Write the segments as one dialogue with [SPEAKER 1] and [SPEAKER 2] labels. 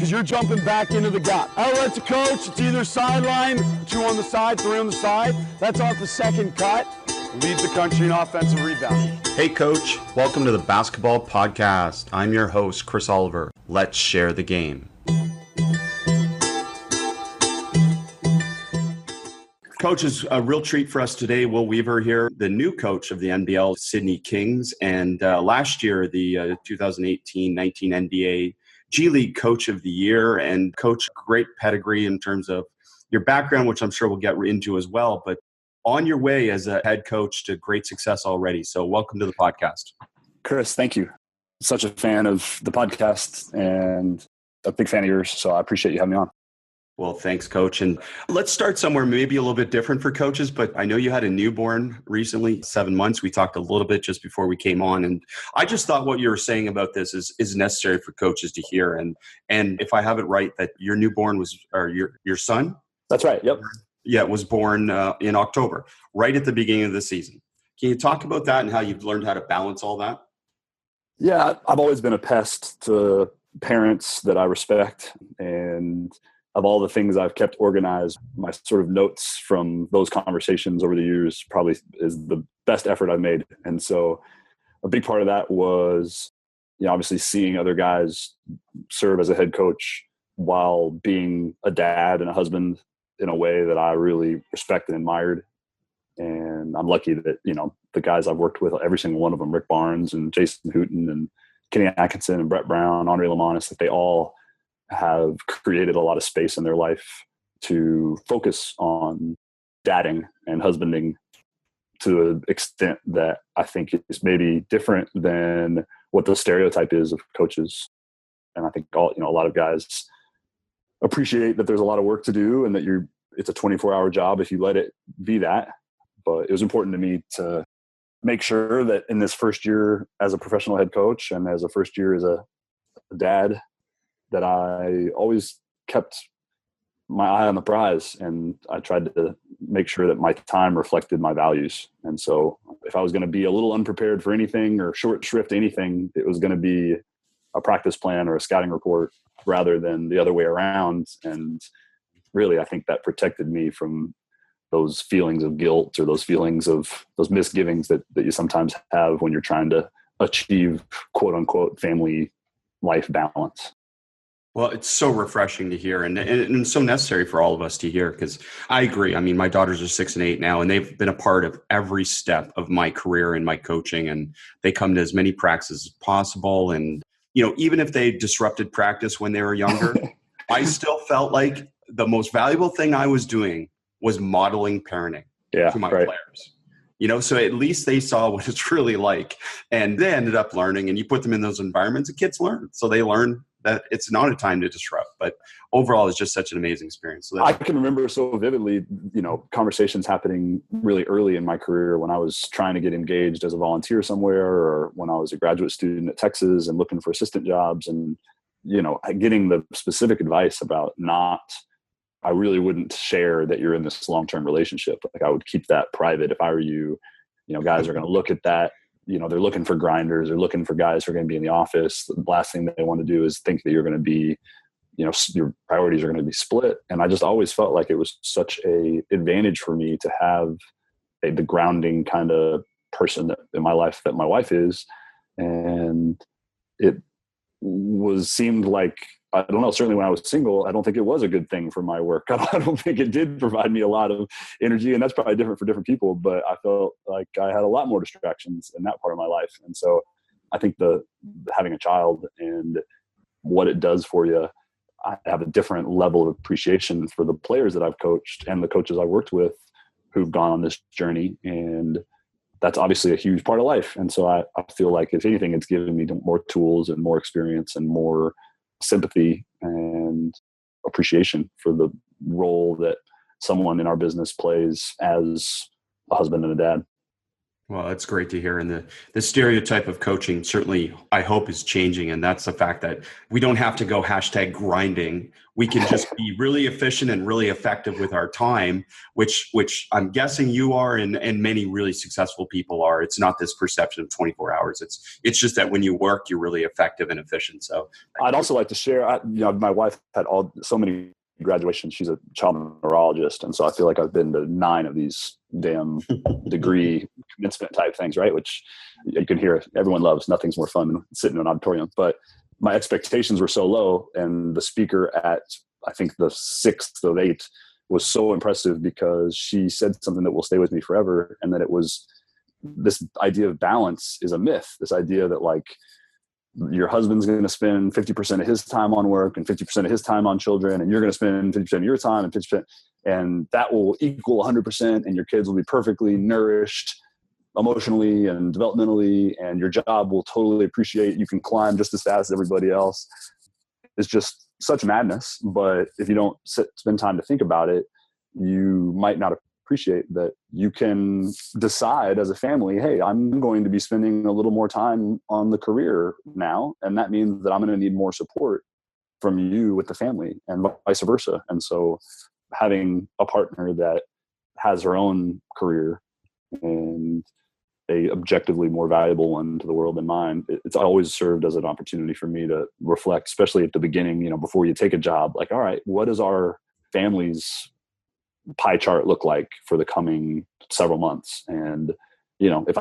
[SPEAKER 1] because you're jumping back into the gap. Outlet to coach, it's either sideline, 2 on the side, 3 on the side. That's off the second cut. Leads the country in offensive rebounding.
[SPEAKER 2] Hey coach, welcome to the Basketball Podcast. I'm your host, Chris Oliver. Let's share the game. Coach, is a real treat for us today. Will Weaver here, the new coach of the NBL Sydney Kings, and last year the 2018-19 NBA G League Coach of the Year. And coach, great pedigree in terms of your background, which I'm sure we'll get into as well, but on your way as a head coach to great success already. So welcome to the podcast.
[SPEAKER 3] Chris, thank you. Such a fan of the podcast and a big fan of yours. So I appreciate you having me on.
[SPEAKER 2] Well, thanks, Coach. And let's start somewhere maybe a little bit different for coaches, but I know you had a newborn recently, 7 months. We talked a little bit just before we came on. And I just thought what you were saying about this is necessary for coaches to hear. And if I have it right, that your newborn was, or your son?
[SPEAKER 3] That's right. Yep.
[SPEAKER 2] Yeah, it was born in October, right at the beginning of the season. Can you talk about that and how you've learned how to balance all that?
[SPEAKER 3] Yeah, I've always been a pest to parents that I respect. And of all the things I've kept organized, my sort of notes from those conversations over the years probably is the best effort I've made. And so a big part of that was, obviously seeing other guys serve as a head coach while being a dad and a husband in a way that I really respect and admired. And I'm lucky that, the guys I've worked with, every single one of them, Rick Barnes and Jason Hooten and Kenny Atkinson and Brett Brown, Andrej Lemanis, that they all have created a lot of space in their life to focus on dadding and husbanding to an extent that I think is maybe different than what the stereotype is of coaches. And I think a lot of guys appreciate that there's a lot of work to do and that it's a 24-hour job if you let it be that. But it was important to me to make sure that in this first year as a professional head coach and as a first year as a dad, that I always kept my eye on the prize, and I tried to make sure that my time reflected my values. And so if I was going to be a little unprepared for anything or short shrift anything, it was going to be a practice plan or a scouting report rather than the other way around. And really, I think that protected me from those feelings of guilt or those feelings of those misgivings that you sometimes have when you're trying to achieve quote unquote family life balance.
[SPEAKER 2] Well, it's so refreshing to hear and so necessary for all of us to hear, because I agree. I mean, my daughters are 6 and 8 now, and they've been a part of every step of my career and my coaching, and they come to as many practices as possible. And, even if they disrupted practice when they were younger, I still felt like the most valuable thing I was doing was modeling parenting to my players. So at least they saw what it's really like, and they ended up learning, and you put them in those environments, the kids learn. So they learn that it's not a time to disrupt, but overall it's just such an amazing experience. So
[SPEAKER 3] I can remember so vividly, conversations happening really early in my career when I was trying to get engaged as a volunteer somewhere, or when I was a graduate student at Texas and looking for assistant jobs, and, getting the specific advice about I really wouldn't share that you're in this long-term relationship. Like, I would keep that private if I were you. Guys are going to look at that. They're looking for grinders. They're looking for guys who are going to be in the office. The last thing they want to do is think that you're going to be, your priorities are going to be split. And I just always felt like it was such a advantage for me to have the grounding kind of person in my life that my wife is. And it seemed like, I don't know, certainly when I was single, I don't think it was a good thing for my work. I don't think it did provide me a lot of energy, and that's probably different for different people, but I felt like I had a lot more distractions in that part of my life. And so I think having a child and what it does for you, I have a different level of appreciation for the players that I've coached and the coaches I've worked with who've gone on this journey. And that's obviously a huge part of life. And so I feel like, if anything, it's given me more tools and more experience and more sympathy and appreciation for the role that someone in our business plays as a husband and a dad.
[SPEAKER 2] Well, that's great to hear. And the stereotype of coaching certainly, I hope, is changing. And that's the fact that we don't have to go hashtag grinding. We can just be really efficient and really effective with our time, which I'm guessing you are, and many really successful people are. It's not this perception of 24 hours. It's just that when you work, you're really effective and efficient. So
[SPEAKER 3] I'd also like to share, my wife had so many graduations. She's a child neurologist. And so I feel like I've been to 9 of these damn degree commencement type things, right? Which you can hear everyone loves. Nothing's more fun than sitting in an auditorium. But my expectations were so low. And the speaker at, I think, the 6th of 8 was so impressive because she said something that will stay with me forever. And that it was this idea of balance is a myth. This idea that like, your husband's going to spend 50% of his time on work and 50% of his time on children, and you're going to spend 50% of your time and 50%, and that will equal 100%, and your kids will be perfectly nourished emotionally and developmentally, and your job will totally appreciate you can climb just as fast as everybody else. It's just such madness. But if you don't spend time to think about it, you might not appreciate that you can decide as a family, hey, I'm going to be spending a little more time on the career now. And that means that I'm going to need more support from you with the family and vice versa. And so having a partner that has her own career and a objectively more valuable one to the world than mine, it's always served as an opportunity for me to reflect, especially at the beginning, before you take a job, like, all right, what does our family's pie chart look like for the coming several months? And if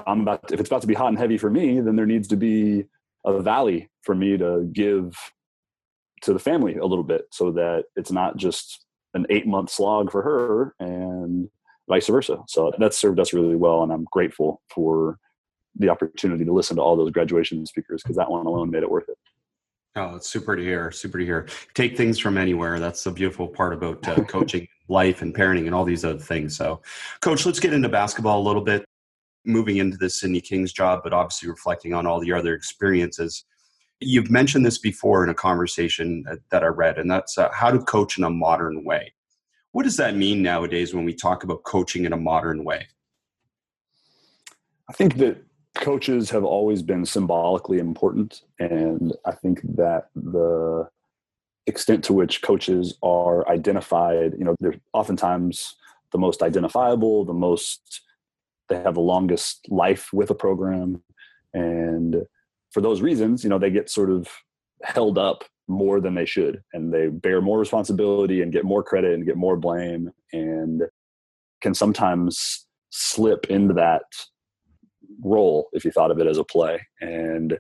[SPEAKER 3] it's about to be hot and heavy for me, then there needs to be a valley for me to give to the family a little bit, so that it's not just an 8-month slog for her and vice versa. So that's served us really well, and I'm grateful for the opportunity to listen to all those graduation speakers, because that one alone made it worth it.
[SPEAKER 2] Oh, it's super to hear. Super to hear. Take things from anywhere. That's the beautiful part about coaching, life, and parenting, and all these other things. So, Coach, let's get into basketball a little bit. Moving into the Sydney Kings job, but obviously reflecting on all the other experiences. You've mentioned this before in a conversation that I read, and that's how to coach in a modern way. What does that mean nowadays when we talk about coaching in a modern way?
[SPEAKER 3] I think that coaches have always been symbolically important. And I think that the extent to which coaches are identified, they're oftentimes the most identifiable, they have the longest life with a program. And for those reasons, they get sort of held up more than they should. And they bear more responsibility and get more credit and get more blame, and can sometimes slip into that role if you thought of it as a play. And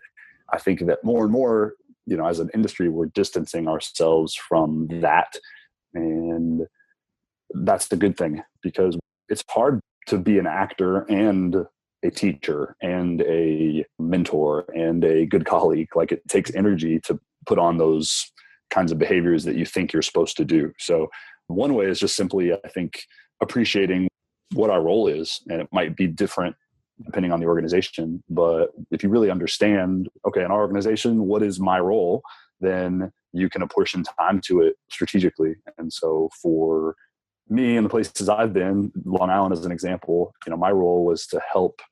[SPEAKER 3] I think that more and more, as an industry, we're distancing ourselves from that. And that's the good thing, because it's hard to be an actor and a teacher and a mentor and a good colleague. Like, it takes energy to put on those kinds of behaviors that you think you're supposed to do. So one way is just simply, I think, appreciating what our role is. And it might be different depending on the organization. But if you really understand, okay, in our organization, what is my role, then you can apportion time to it strategically. And so for me and the places I've been, Long Island as an example, my role was to help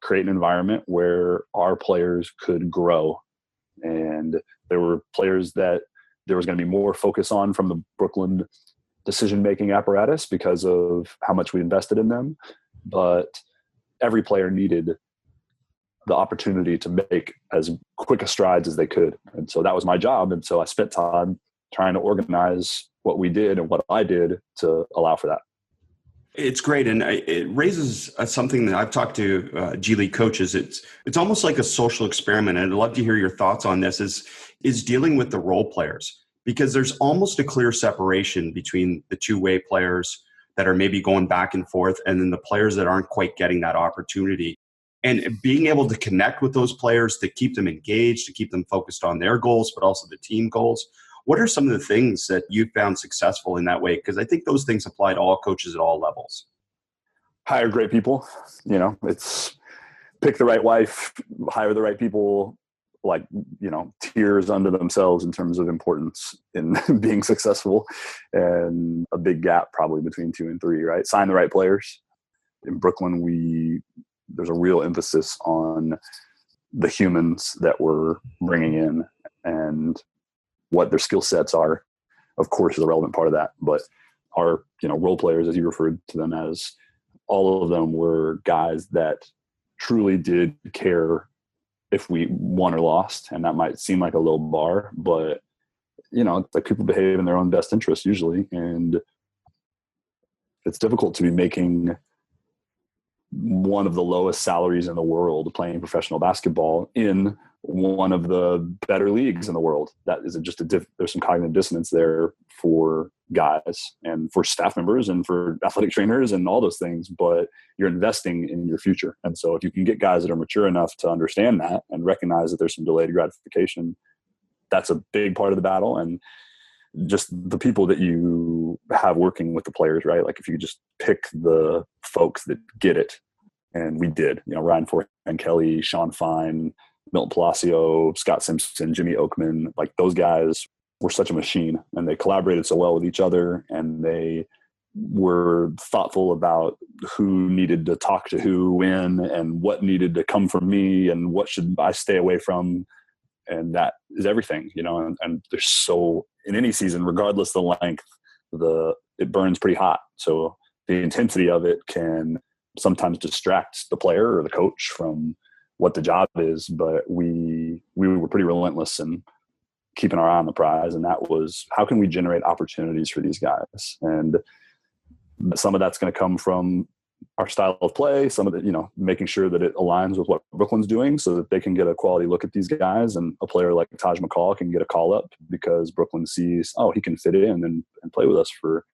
[SPEAKER 3] create an environment where our players could grow. And there were players that there was going to be more focus on from the Brooklyn decision-making apparatus because of how much we invested in them. But every player needed the opportunity to make as quick a strides as they could. And so that was my job. And so I spent time trying to organize what we did and what I did to allow for that.
[SPEAKER 2] It's great. And it raises something that I've talked to G League coaches. It's almost like a social experiment. And I'd love to hear your thoughts on this is dealing with the role players, because there's almost a clear separation between the two-way players that are maybe going back and forth, and then the players that aren't quite getting that opportunity. And being able to connect with those players to keep them engaged, to keep them focused on their goals, but also the team goals. What are some of the things that you found successful in that way? Because I think those things apply to all coaches at all levels.
[SPEAKER 3] Hire great people. It's pick the right wife, hire the right people, like, tiers unto themselves in terms of importance in being successful, and a big gap probably between 2 and 3, right? Sign the right players. In Brooklyn, we there's a real emphasis on the humans that we're bringing in and what their skill sets are, of course, is a relevant part of that. But our, role players, as you referred to them as, all of them were guys that truly did care if we won or lost. And that might seem like a low bar, but like people behave in their own best interest usually. And it's difficult to be making one of the lowest salaries in the world playing professional basketball in one of the better leagues in the world. That is just there's some cognitive dissonance there for guys and for staff members and for athletic trainers and all those things, but you're investing in your future. And so if you can get guys that are mature enough to understand that and recognize that there's some delayed gratification, that's a big part of the battle. And just the people that you have working with the players, right? Like if you just pick the folks that get it, and we did, Ryan Forth and Kelly, Sean Fine, Milton Palacio, Scott Simpson, Jimmy Oakman, like those guys were such a machine, and they collaborated so well with each other, and they were thoughtful about who needed to talk to who when and what needed to come from me and what should I stay away from. And that is everything, and there's so in any season, regardless of the length, it burns pretty hot. So the intensity of it can sometimes distract the player or the coach from what the job is. But we were pretty relentless in keeping our eye on the prize. And that was, how can we generate opportunities for these guys? And some of that's going to come from our style of play, some of it, making sure that it aligns with what Brooklyn's doing so that they can get a quality look at these guys. And a player like Taj McCall can get a call up because Brooklyn sees, oh, he can fit in and play with us for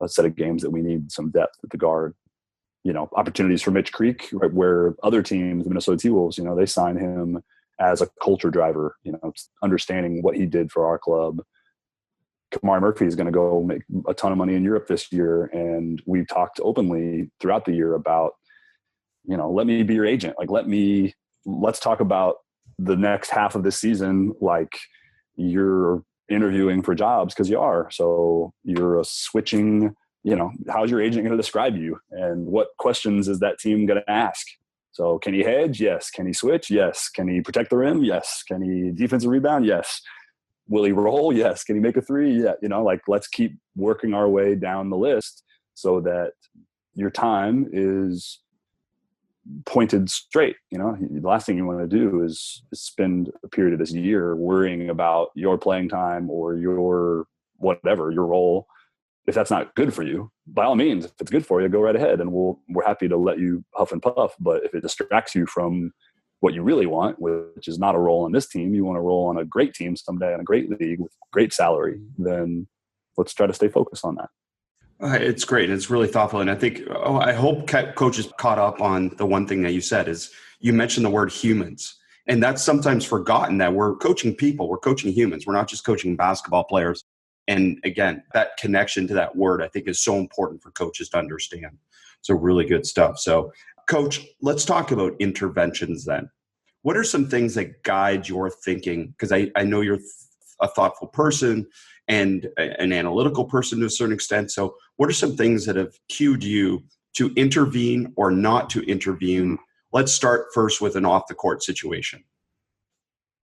[SPEAKER 3] a set of games that we need some depth at the guard. Opportunities for Mitch Creek, right, where other teams, the Minnesota T-Wolves, they sign him as a culture driver, understanding what he did for our club. Kamari Murphy is going to go make a ton of money in Europe this year. And we've talked openly throughout the year about, let me be your agent. Like, let's talk about the next half of this season. Like, you're interviewing for jobs because you are. So you're switching, how's your agent going to describe you? And what questions is that team going to ask? So can he hedge? Yes. Can he switch? Yes. Can he protect the rim? Yes. Can he defensive rebound? Yes. Will he roll? Yes. Can he make a three? Yeah. Let's keep working our way down the list so that your time is pointed straight. The last thing you want to do is spend a period of this year worrying about your playing time or your whatever, your role. If that's not good for you, by all means, if it's good for you, go right ahead. And we're happy to let you huff and puff. But if it distracts you from what you really want, which is not a role on this team, you want to roll on a great team someday in a great league with great salary, then let's try to stay focused on that.
[SPEAKER 2] It's great. It's really thoughtful. And I think, I hope coaches caught up on the one thing that you said is you mentioned the word humans. And that's sometimes forgotten, that we're coaching people, we're coaching humans. We're not just coaching basketball players. And again, that connection to that word, I think, is so important for coaches to understand. So really good stuff. So Coach, let's talk about interventions then. What are some things that guide your thinking? Because I know you're a thoughtful person and an analytical person to a certain extent. So what are some things that have cued you to intervene or not to intervene? Let's start first with an off-the-court situation.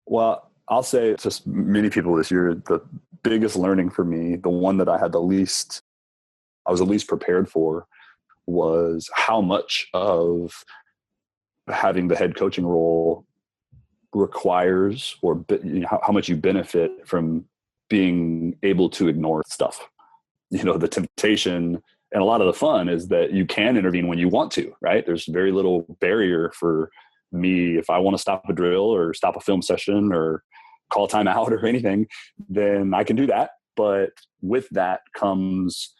[SPEAKER 3] Well, I'll say to many people this year, the biggest learning for me, the one that I was the least prepared for, was how much of having the head coaching role requires, or how much you benefit from being able to ignore stuff. The temptation and a lot of the fun is that you can intervene when you want to, right? There's very little barrier for me. If I want to stop a drill or stop a film session or call timeout or anything, then I can do that. But with that comes,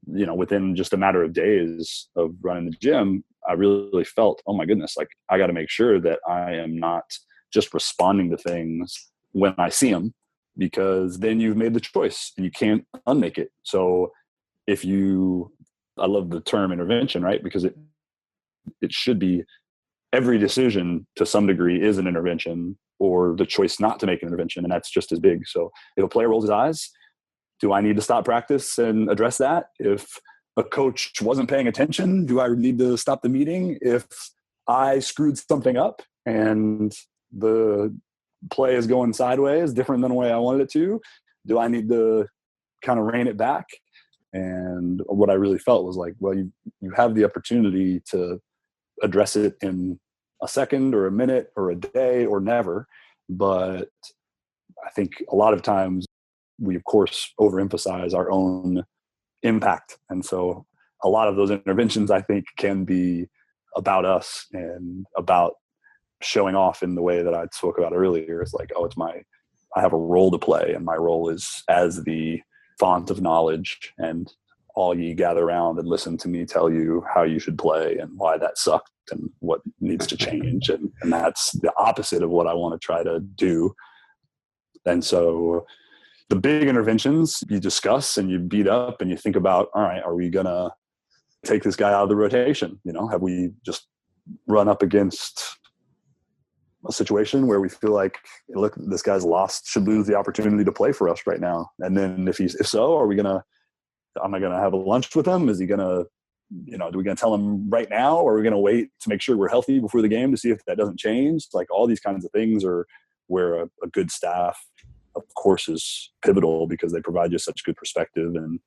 [SPEAKER 3] within just a matter of days of running the gym, I really felt, oh my goodness, like I got to make sure that I am not just responding to things when I see them, because then you've made the choice and you can't unmake it. So I love the term intervention, right? Because it should be, every decision to some degree is an intervention, or the choice not to make an intervention. And that's just as big. So if a player rolls his eyes, do I need to stop practice and address that? If a coach wasn't paying attention, do I need to stop the meeting? If I screwed something up and the play is going sideways, different than the way I wanted it to, do I need to kind of rein it back? And what I really felt was like, well, you have the opportunity to address it in a second or a minute or a day or never. But I think a lot of times we, of course, overemphasize our own impact. And so a lot of those interventions, I think, can be about us and about showing off in the way that I spoke about earlier. It's like, oh, I have a role to play, and my role is as the font of knowledge, and all ye gather around and listen to me tell you how you should play and why that sucked and what needs to change. And that's the opposite of what I want to try to do. And so the big interventions you discuss and you beat up and you think about, all right, are we going to take this guy out of the rotation? Have we just run up against a situation where we feel like, look, this guy's lost, should lose the opportunity to play for us right now? And then if so, am I going to have a lunch with him? Is he going to, are we going to tell him right now, or are we going to wait to make sure we're healthy before the game to see if that doesn't change? Like, all these kinds of things are where a good staff, of course, is pivotal, because they provide you such good perspective, and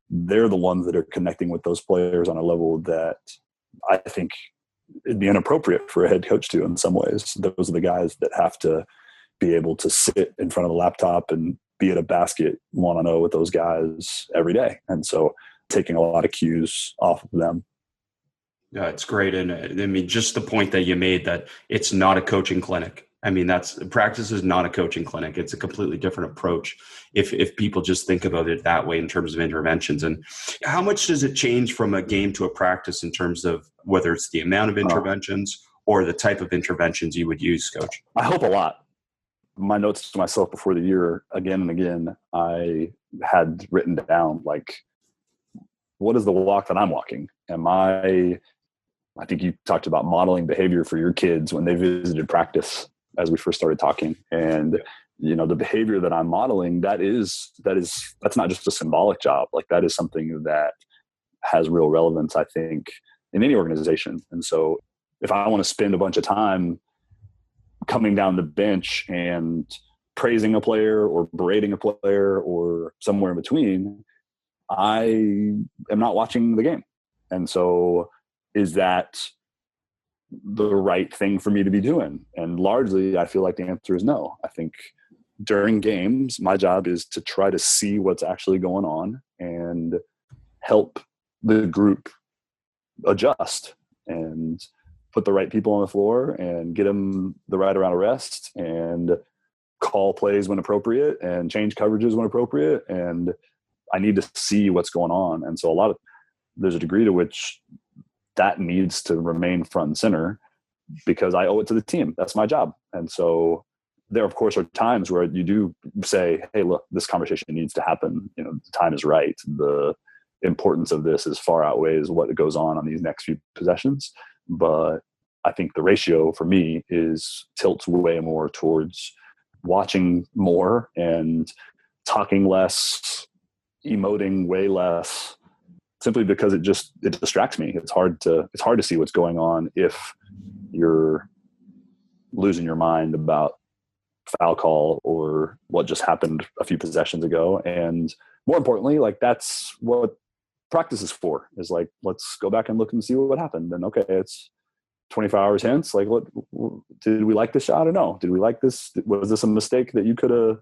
[SPEAKER 3] they're the ones that are connecting with those players on a level that I think it'd be inappropriate for a head coach to in some ways. Those are the guys that have to be able to sit in front of a laptop and be at a basket one-on-one with those guys every day. And so taking a lot of cues off of them.
[SPEAKER 2] Yeah, it's great. And I mean, just the point that you made, that it's not a coaching clinic. I mean, practice is not a coaching clinic. It's a completely different approach if people just think about it that way in terms of interventions. And how much does it change from a game to a practice in terms of whether it's the amount of interventions or the type of interventions you would use, Coach?
[SPEAKER 3] I hope a lot. My notes to myself before the year, again and again, I had written down, like, what is the walk that I'm walking? I think you talked about modeling behavior for your kids when they visited practice as we first started talking. And, the behavior that I'm modeling, that's not just a symbolic job. Like, that is something that has real relevance, I think, in any organization. And so if I want to spend a bunch of time coming down the bench and praising a player or berating a player or somewhere in between, I am not watching the game. And so is that the right thing for me to be doing? And largely, I feel like the answer is no. I think during games, my job is to try to see what's actually going on and help the group adjust and put the right people on the floor and get them the right amount of rest and call plays when appropriate and change coverages when appropriate. And I need to see what's going on. And so there's a degree to which that needs to remain front and center, because I owe it to the team. That's my job. And so there, of course, are times where you do say, hey, look, this conversation needs to happen. The time is right. The importance of this is far outweighs what goes on these next few possessions. But I think the ratio for me tilts way more towards watching more and talking less, emoting way less, simply because it distracts me. It's hard to see what's going on if you're losing your mind about foul call or what just happened a few possessions ago. And more importantly, like, that's what practice is for, is like, let's go back and look and see what happened. And okay, it's 24 hours hence. Like, what did we like this shot or no? Did we like this? Was this a mistake that you could have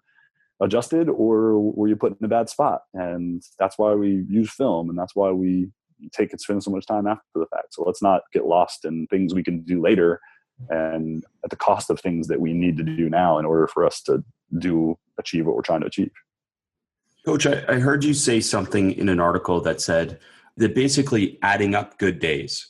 [SPEAKER 3] adjusted, or were you put in a bad spot? And that's why we use film, and that's why we spend so much time after the fact. So let's not get lost in things we can do later and at the cost of things that we need to do now in order for us to achieve what we're trying to achieve.
[SPEAKER 2] Coach, I heard you say something in an article that said that basically adding up good days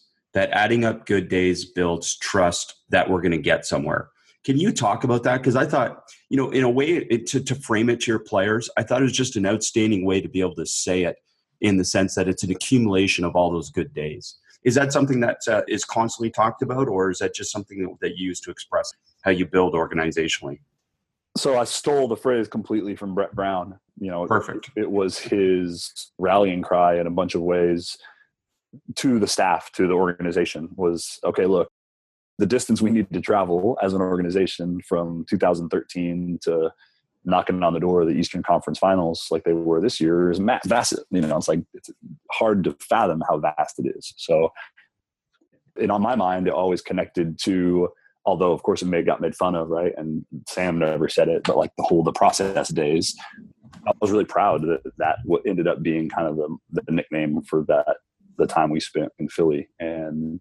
[SPEAKER 2] builds trust that we're going to get somewhere. Can you talk about that? Because I thought, in a way, to frame it to your players, I thought it was just an outstanding way to be able to say it, in the sense that it's an accumulation of all those good days. Is that something that is constantly talked about, or is that just something that you use to express how you build organizationally?
[SPEAKER 3] So I stole the phrase completely from Brett Brown.
[SPEAKER 2] Perfect.
[SPEAKER 3] It was his rallying cry in a bunch of ways to the staff, to the organization, was, okay, look, the distance we need to travel as an organization from 2013 to knocking on the door of the Eastern Conference Finals like they were this year is vast. It's hard to fathom how vast it is. So, and on my mind, it always connected to, although of course it got made fun of, right? And Sam never said it, but like the process days, I was really proud that what ended up being kind of the nickname for the time we spent in Philly. And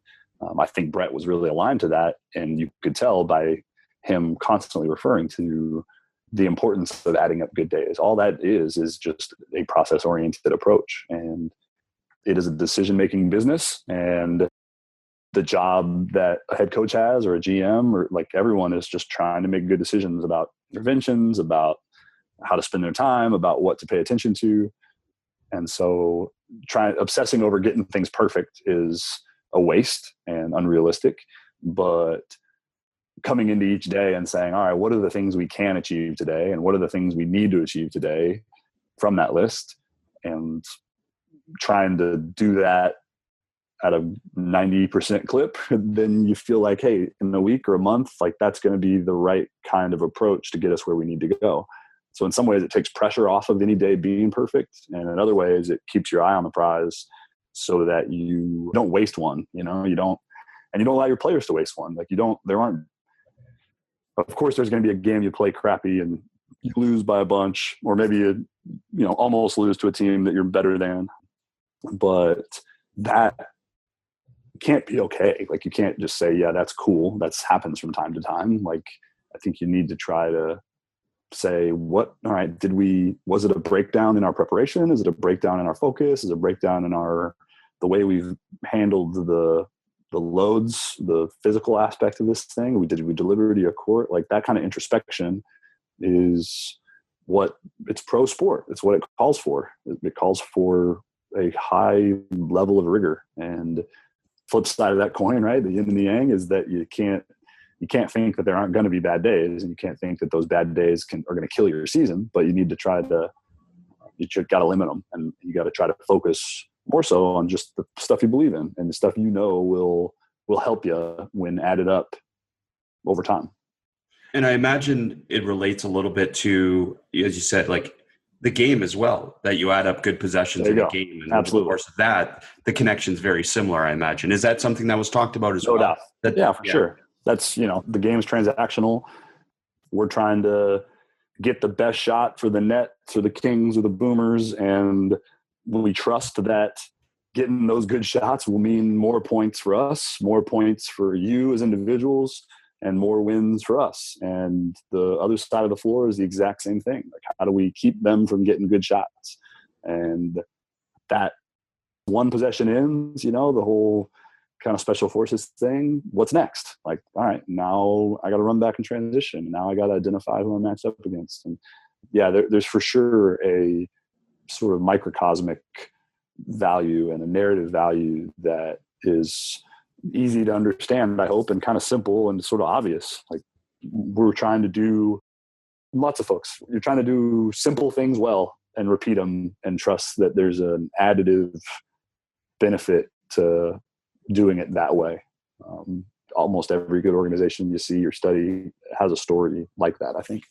[SPEAKER 3] I think Brett was really aligned to that. And you could tell by him constantly referring to the importance of adding up good days. All that is just a process-oriented approach. And it is a decision-making business. And the job that a head coach has, or a GM, or like everyone, is just trying to make good decisions about interventions, about how to spend their time, about what to pay attention to. And so obsessing over getting things perfect is a waste and unrealistic. But coming into each day and saying, all right, what are the things we can achieve today? And what are the things we need to achieve today from that list? And trying to do that at a 90% clip, then you feel like, hey, in a week or a month, like that's going to be the right kind of approach to get us where we need to go. So in some ways it takes pressure off of any day being perfect. And in other ways it keeps your eye on the prize so that you don't waste one, you don't allow your players to waste one. Of course there's going to be a game you play crappy and you lose by a bunch, or maybe you almost lose to a team that you're better than, but that can't be okay. Like you can't just say, yeah, that's cool. That happens from time to time. Like I think you need to try to say, all right, was it a breakdown in our preparation? Is it a breakdown in our focus? Is it a breakdown in the way we've handled the loads, the physical aspect of this thing? Did we deliver to your court? Like that kind of introspection is what it's pro sport. It's what it calls for. It calls for a high level of rigor. And flip side of that coin, right? The yin and the yang is that you can't think that there aren't going to be bad days, and you can't think that those bad days are going to kill your season, but you need to you got to limit them, and you got to try to focus more so on just the stuff you believe in and the stuff will help you when added up over time.
[SPEAKER 2] And I imagine it relates a little bit to, as you said, like the game as well, that you add up good possessions in the game. And
[SPEAKER 3] absolutely.
[SPEAKER 2] Over the course of that, the connection's very similar, I imagine. Is that something that was talked about as well?
[SPEAKER 3] No doubt. Sure. That's, the game's transactional. We're trying to get the best shot for the Nets or the Kings or the Boomers. And we trust that getting those good shots will mean more points for us, more points for you as individuals, and more wins for us. And the other side of the floor is the exact same thing. Like, how do we keep them from getting good shots? And that one possession ends, the whole kind of special forces thing. What's next? Like, all right, now I got to run back in transition. Now I got to identify who I'm matched up against. And yeah, there's for sure a sort of microcosmic value and a narrative value that is easy to understand, I hope, and kind of simple and sort of obvious. Like, we're trying to do, lots of folks, you're trying to do simple things well and repeat them and trust that there's an additive benefit to doing it that way. Almost every good organization you see or study has a story like that, I think.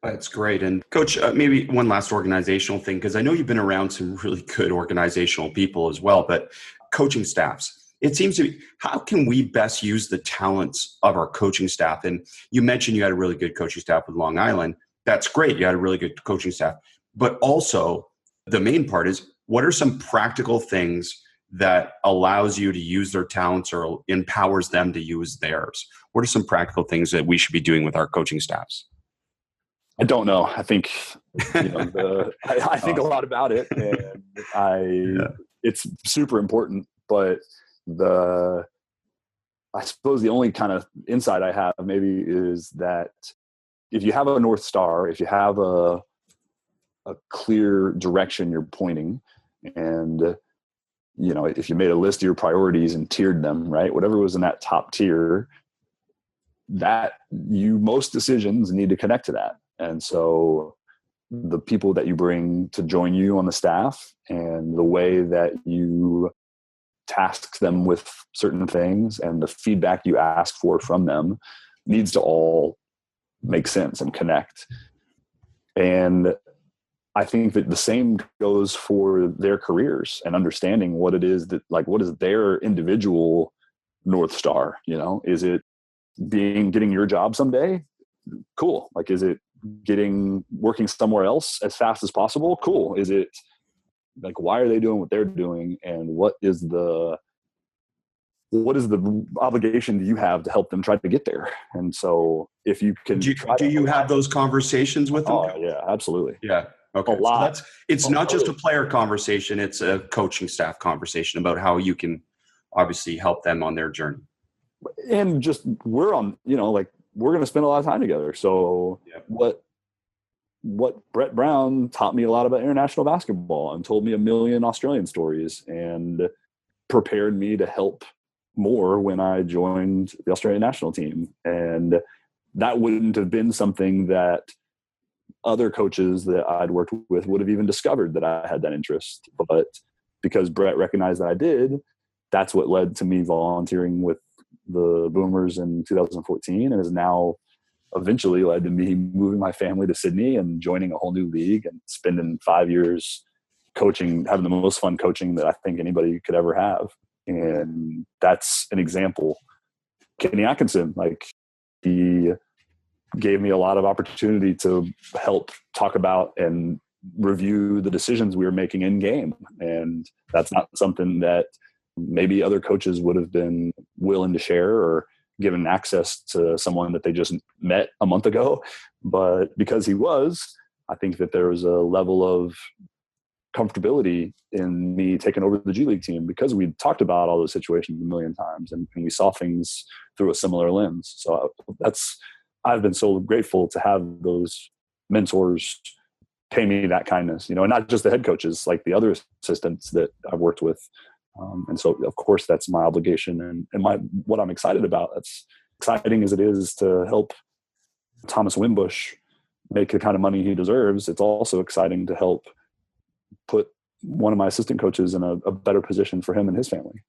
[SPEAKER 2] That's great. And Coach, maybe one last organizational thing, because I know you've been around some really good organizational people as well, but coaching staffs. It seems to be, how can we best use the talents of our coaching staff? And you mentioned you had a really good coaching staff with Long Island. That's great. You had a really good coaching staff. But also, the main part is, what are some practical things that allows you to use their talents or empowers them to use theirs? What are some practical things that we should be doing with our coaching staffs?
[SPEAKER 3] I don't know. I think, I think a lot about it, and it's super important, but I suppose the only kind of insight I have maybe is that if you have a North Star, if you have a clear direction you're pointing, and if you made a list of your priorities and tiered them, right, whatever was in that top tier, that most decisions need to connect to that. And so the people that you bring to join you on the staff and the way that you task them with certain things, and the feedback you ask for from them needs to all make sense and connect. And I think that the same goes for their careers and understanding what it is that, like, what is their individual North Star? You know, is it getting your job someday? Cool. Like, is it working somewhere else as fast as possible? Cool. Is it like, why are they doing what they're doing? And what is the obligation do you have to help them try to get there? And so if you can
[SPEAKER 2] do you have those conversations with them?
[SPEAKER 3] Oh yeah, absolutely.
[SPEAKER 2] Yeah. Okay.
[SPEAKER 3] A lot.
[SPEAKER 2] So it's not just a player conversation. It's a coaching staff conversation about how you can obviously help them on their journey.
[SPEAKER 3] And just, we're on, like, we're going to spend a lot of time together. So what Brett Brown taught me a lot about international basketball and told me a million Australian stories and prepared me to help more when I joined the Australian national team. And that wouldn't have been something that other coaches that I'd worked with would have even discovered that I had that interest. But because Brett recognized that I did, that's what led to me volunteering with the Boomers in 2014, and has now eventually led to me moving my family to Sydney and joining a whole new league and spending 5 years coaching, having the most fun coaching that I think anybody could ever have. And that's an example. Kenny Atkinson, like, he gave me a lot of opportunity to help talk about and review the decisions we were making in game. And that's not something that maybe other coaches would have been willing to share or given access to someone that they just met a month ago. But because he was, I think that there was a level of comfortability in me taking over the G League team because we'd talked about all those situations a million times and we saw things through a similar lens. So I've been so grateful to have those mentors pay me that kindness, and not just the head coaches, like the other assistants that I've worked with. And so, of course, that's my obligation and what I'm excited about. That's exciting as it is to help Thomas Wimbush make the kind of money he deserves. It's also exciting to help put one of my assistant coaches in a better position for him and his family.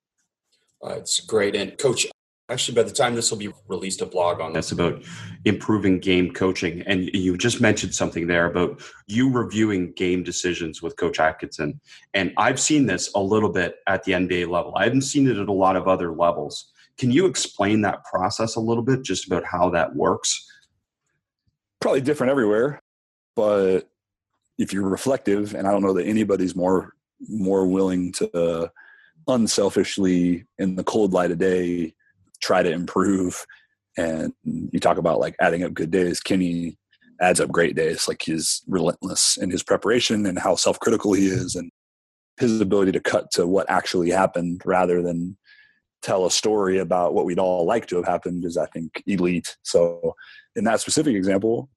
[SPEAKER 2] It's great. And Coach, actually, by the time this will be released, a blog on this about improving game coaching. And you just mentioned something there about you reviewing game decisions with Coach Atkinson. And I've seen this a little bit at the NBA level. I haven't seen it at a lot of other levels. Can you explain that process a little bit, just about how that works?
[SPEAKER 3] Probably different everywhere, but if you're reflective, and I don't know that anybody's more willing to unselfishly, in the cold light of day, try to improve. And you talk about like adding up good days. Kenny adds up great days. Like, he's relentless in his preparation and how self-critical he is, and his ability to cut to what actually happened rather than tell a story about what we'd all like to have happened is, I think, elite. So in that specific example,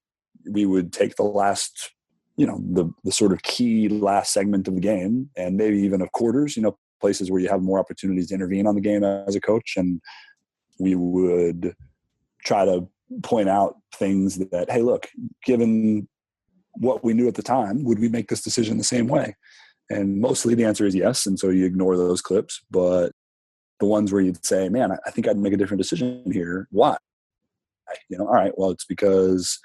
[SPEAKER 3] we would take the last, the sort of key last segment of the game, and maybe even of quarters, places where you have more opportunities to intervene on the game as a coach. And we would try to point out things that, hey, look, given what we knew at the time, would we make this decision the same way? And mostly the answer is yes. And so you ignore those clips. But the ones where you'd say, man, I think I'd make a different decision here. Why? All right, well, it's because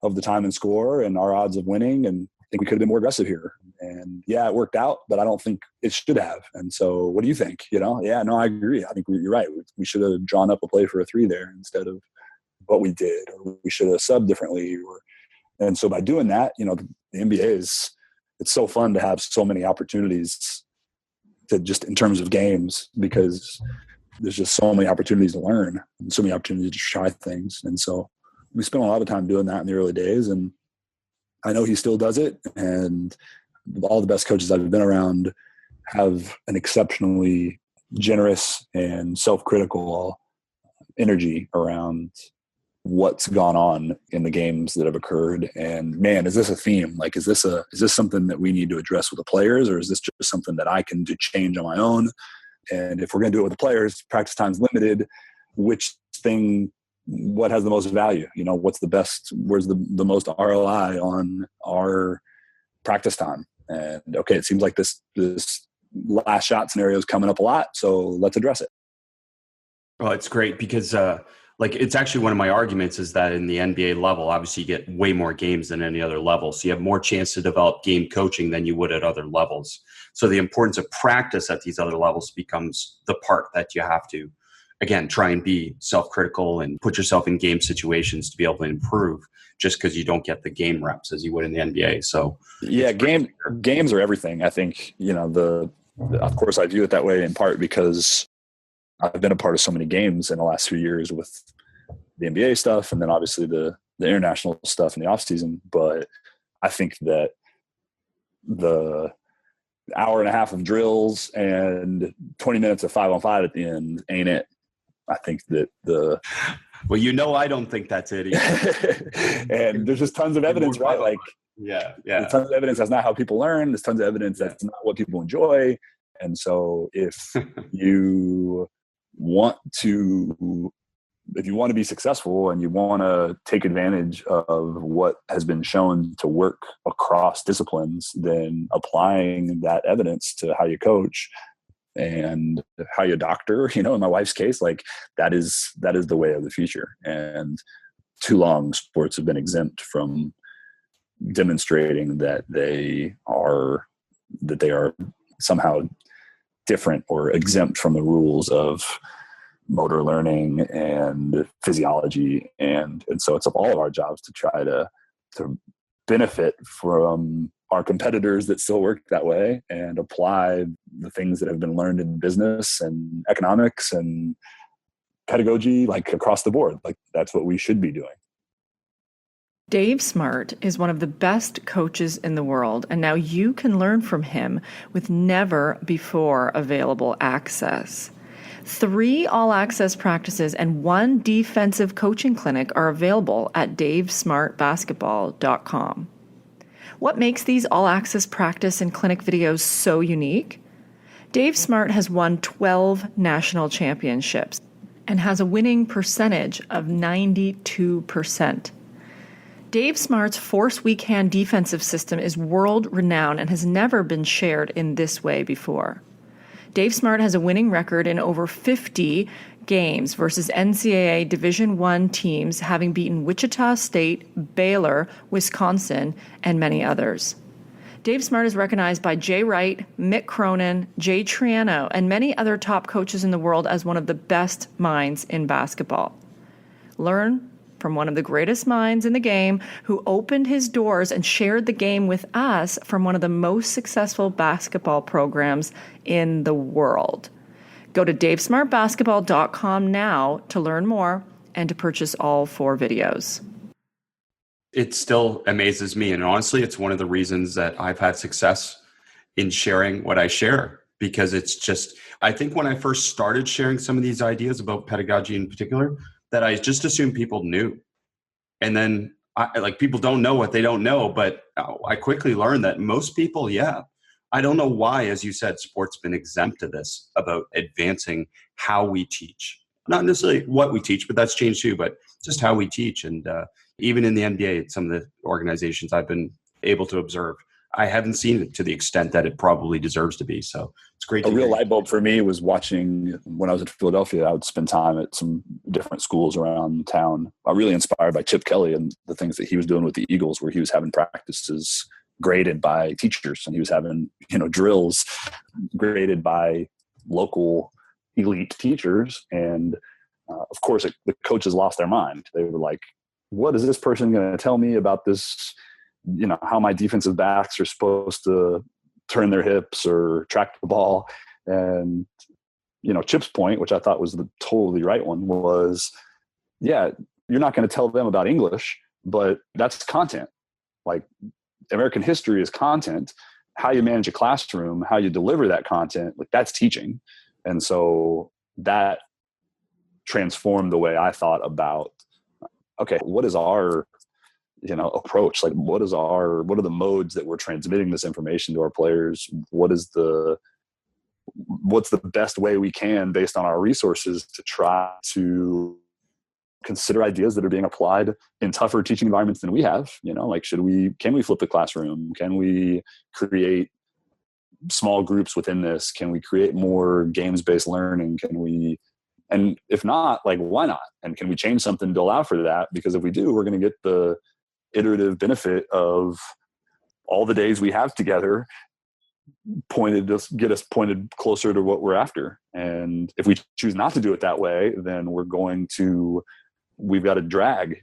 [SPEAKER 3] of the time and score and our odds of winning. And I think we could have been more aggressive here. And yeah, it worked out, but I don't think it should have. And so what do you think? Yeah, no, I agree. I think you're right. We should have drawn up a play for a 3 there instead of what we did, or we should have subbed differently. And so by doing that, the NBA it's so fun to have so many opportunities to just, in terms of games, because there's just so many opportunities to learn and so many opportunities to try things. And so we spent a lot of time doing that in the early days, and I know he still does it. And all the best coaches I've been around have an exceptionally generous and self-critical energy around what's gone on in the games that have occurred. And man, is this a theme? Like, is this something that we need to address with the players, or is this just something that I can do change on my own? And if we're going to do it with the players, practice time's limited. What has the most value? What's the best, where's the most ROI on our practice time? And okay, it seems like this last shot scenarios coming up a lot. So let's address it.
[SPEAKER 2] Well, it's great because it's actually one of my arguments is that in the NBA level, obviously you get way more games than any other level. So you have more chance to develop game coaching than you would at other levels. So the importance of practice at these other levels becomes the part that you have to, again, try and be self-critical and put yourself in game situations to be able to improve just because you don't get the game reps as you would in the NBA. So
[SPEAKER 3] yeah, games are everything. I think, of course I view it that way in part because I've been a part of so many games in the last few years with the NBA stuff and then obviously the international stuff in the off season. But I think that the hour and a half of drills and 20 minutes of 5-on-5 at the end ain't it. I think that
[SPEAKER 2] well, I don't think that's it either.
[SPEAKER 3] And there's just tons of evidence, right? Like,
[SPEAKER 2] yeah.
[SPEAKER 3] There's tons of evidence that's not how people learn. There's tons of evidence that's not what people enjoy. And so if you want to be successful and you want to take advantage of what has been shown to work across disciplines, then applying that evidence to how you coach and how you doctor, in my wife's case, like that is the way of the future. And too long sports have been exempt from demonstrating that they are somehow different or exempt from the rules of motor learning and physiology. And so it's all of our jobs to try to benefit from our competitors that still work that way and apply the things that have been learned in business and economics and pedagogy, like across the board. Like that's what we should be doing.
[SPEAKER 4] Dave Smart is one of the best coaches in the world, and now you can learn from him with never before available access. 3 all-access practices and 1 defensive coaching clinic are available at davesmartbasketball.com. What makes these all-access practice and clinic videos so unique? Dave Smart has won 12 national championships and has a winning percentage of 92%. Dave Smart's force weak hand defensive system is world-renowned and has never been shared in this way before. Dave Smart has a winning record in over 50 games versus NCAA Division I teams, having beaten Wichita State, Baylor, Wisconsin, and many others. Dave Smart is recognized by Jay Wright, Mick Cronin, Jay Triano, and many other top coaches in the world as one of the best minds in basketball. Learn from one of the greatest minds in the game who opened his doors and shared the game with us from one of the most successful basketball programs in the world. Go to davesmartbasketball.com now to learn more and to purchase all 4 videos.
[SPEAKER 2] It still amazes me. And honestly, it's one of the reasons that I've had success in sharing what I share, because it's just, I think when I first started sharing some of these ideas about pedagogy in particular, that I just assumed people knew. And then people don't know what they don't know, but I quickly learned that most people, I don't know why, as you said, sport's been exempt to this about advancing how we teach. Not necessarily what we teach, but that's changed too, but just how we teach. And even in the NBA, some of the organizations I've been able to observe, I haven't seen it to the extent that it probably deserves to be. So it's great.
[SPEAKER 3] A real light bulb for me was watching when I was in Philadelphia. I would spend time at some different schools around town. I was really inspired by Chip Kelly and the things that he was doing with the Eagles, where he was having practices graded by teachers, and he was having drills graded by local elite teachers. And of course, the coaches lost their mind. They were like, "What is this person going to tell me about this? How my defensive backs are supposed to turn their hips or track the ball." And, Chip's point, which I thought was the totally right one, was, you're not going to tell them about English, but that's content. Like American history is content. How you manage a classroom, how you deliver that content, like that's teaching. And so that transformed the way I thought about, okay, what is our approach? Like what are the modes that we're transmitting this information to our players? What's the best way we can, based on our resources, to try to consider ideas that are being applied in tougher teaching environments than we have? Can we flip the classroom? Can we create small groups within this? Can we create more games-based learning? And if not, like, why not? And can we change something to allow for that? Because if we do, we're going to get the iterative benefit of all the days we have together get us pointed closer to what we're after. And if we choose not to do it that way, then we've got to drag,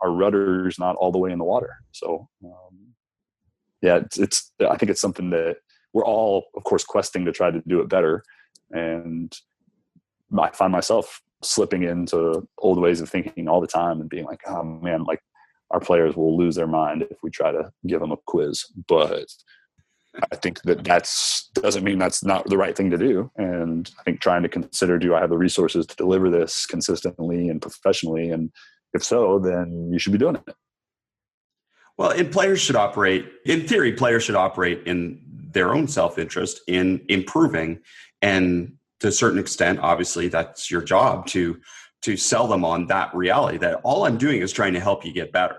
[SPEAKER 3] our rudder's not all the way in the water. So, I think it's something that we're all, of course, questing to try to do it better. And I find myself slipping into old ways of thinking all the time and being like, oh man, like our players will lose their mind if we try to give them a quiz. But I think that doesn't mean that's not the right thing to do. And I think trying to consider, do I have the resources to deliver this consistently and professionally? And if so, then you should be doing it.
[SPEAKER 2] Well, in theory, players should operate in their own self-interest in improving. And to a certain extent, obviously, that's your job to sell them on that reality that all I'm doing is trying to help you get better.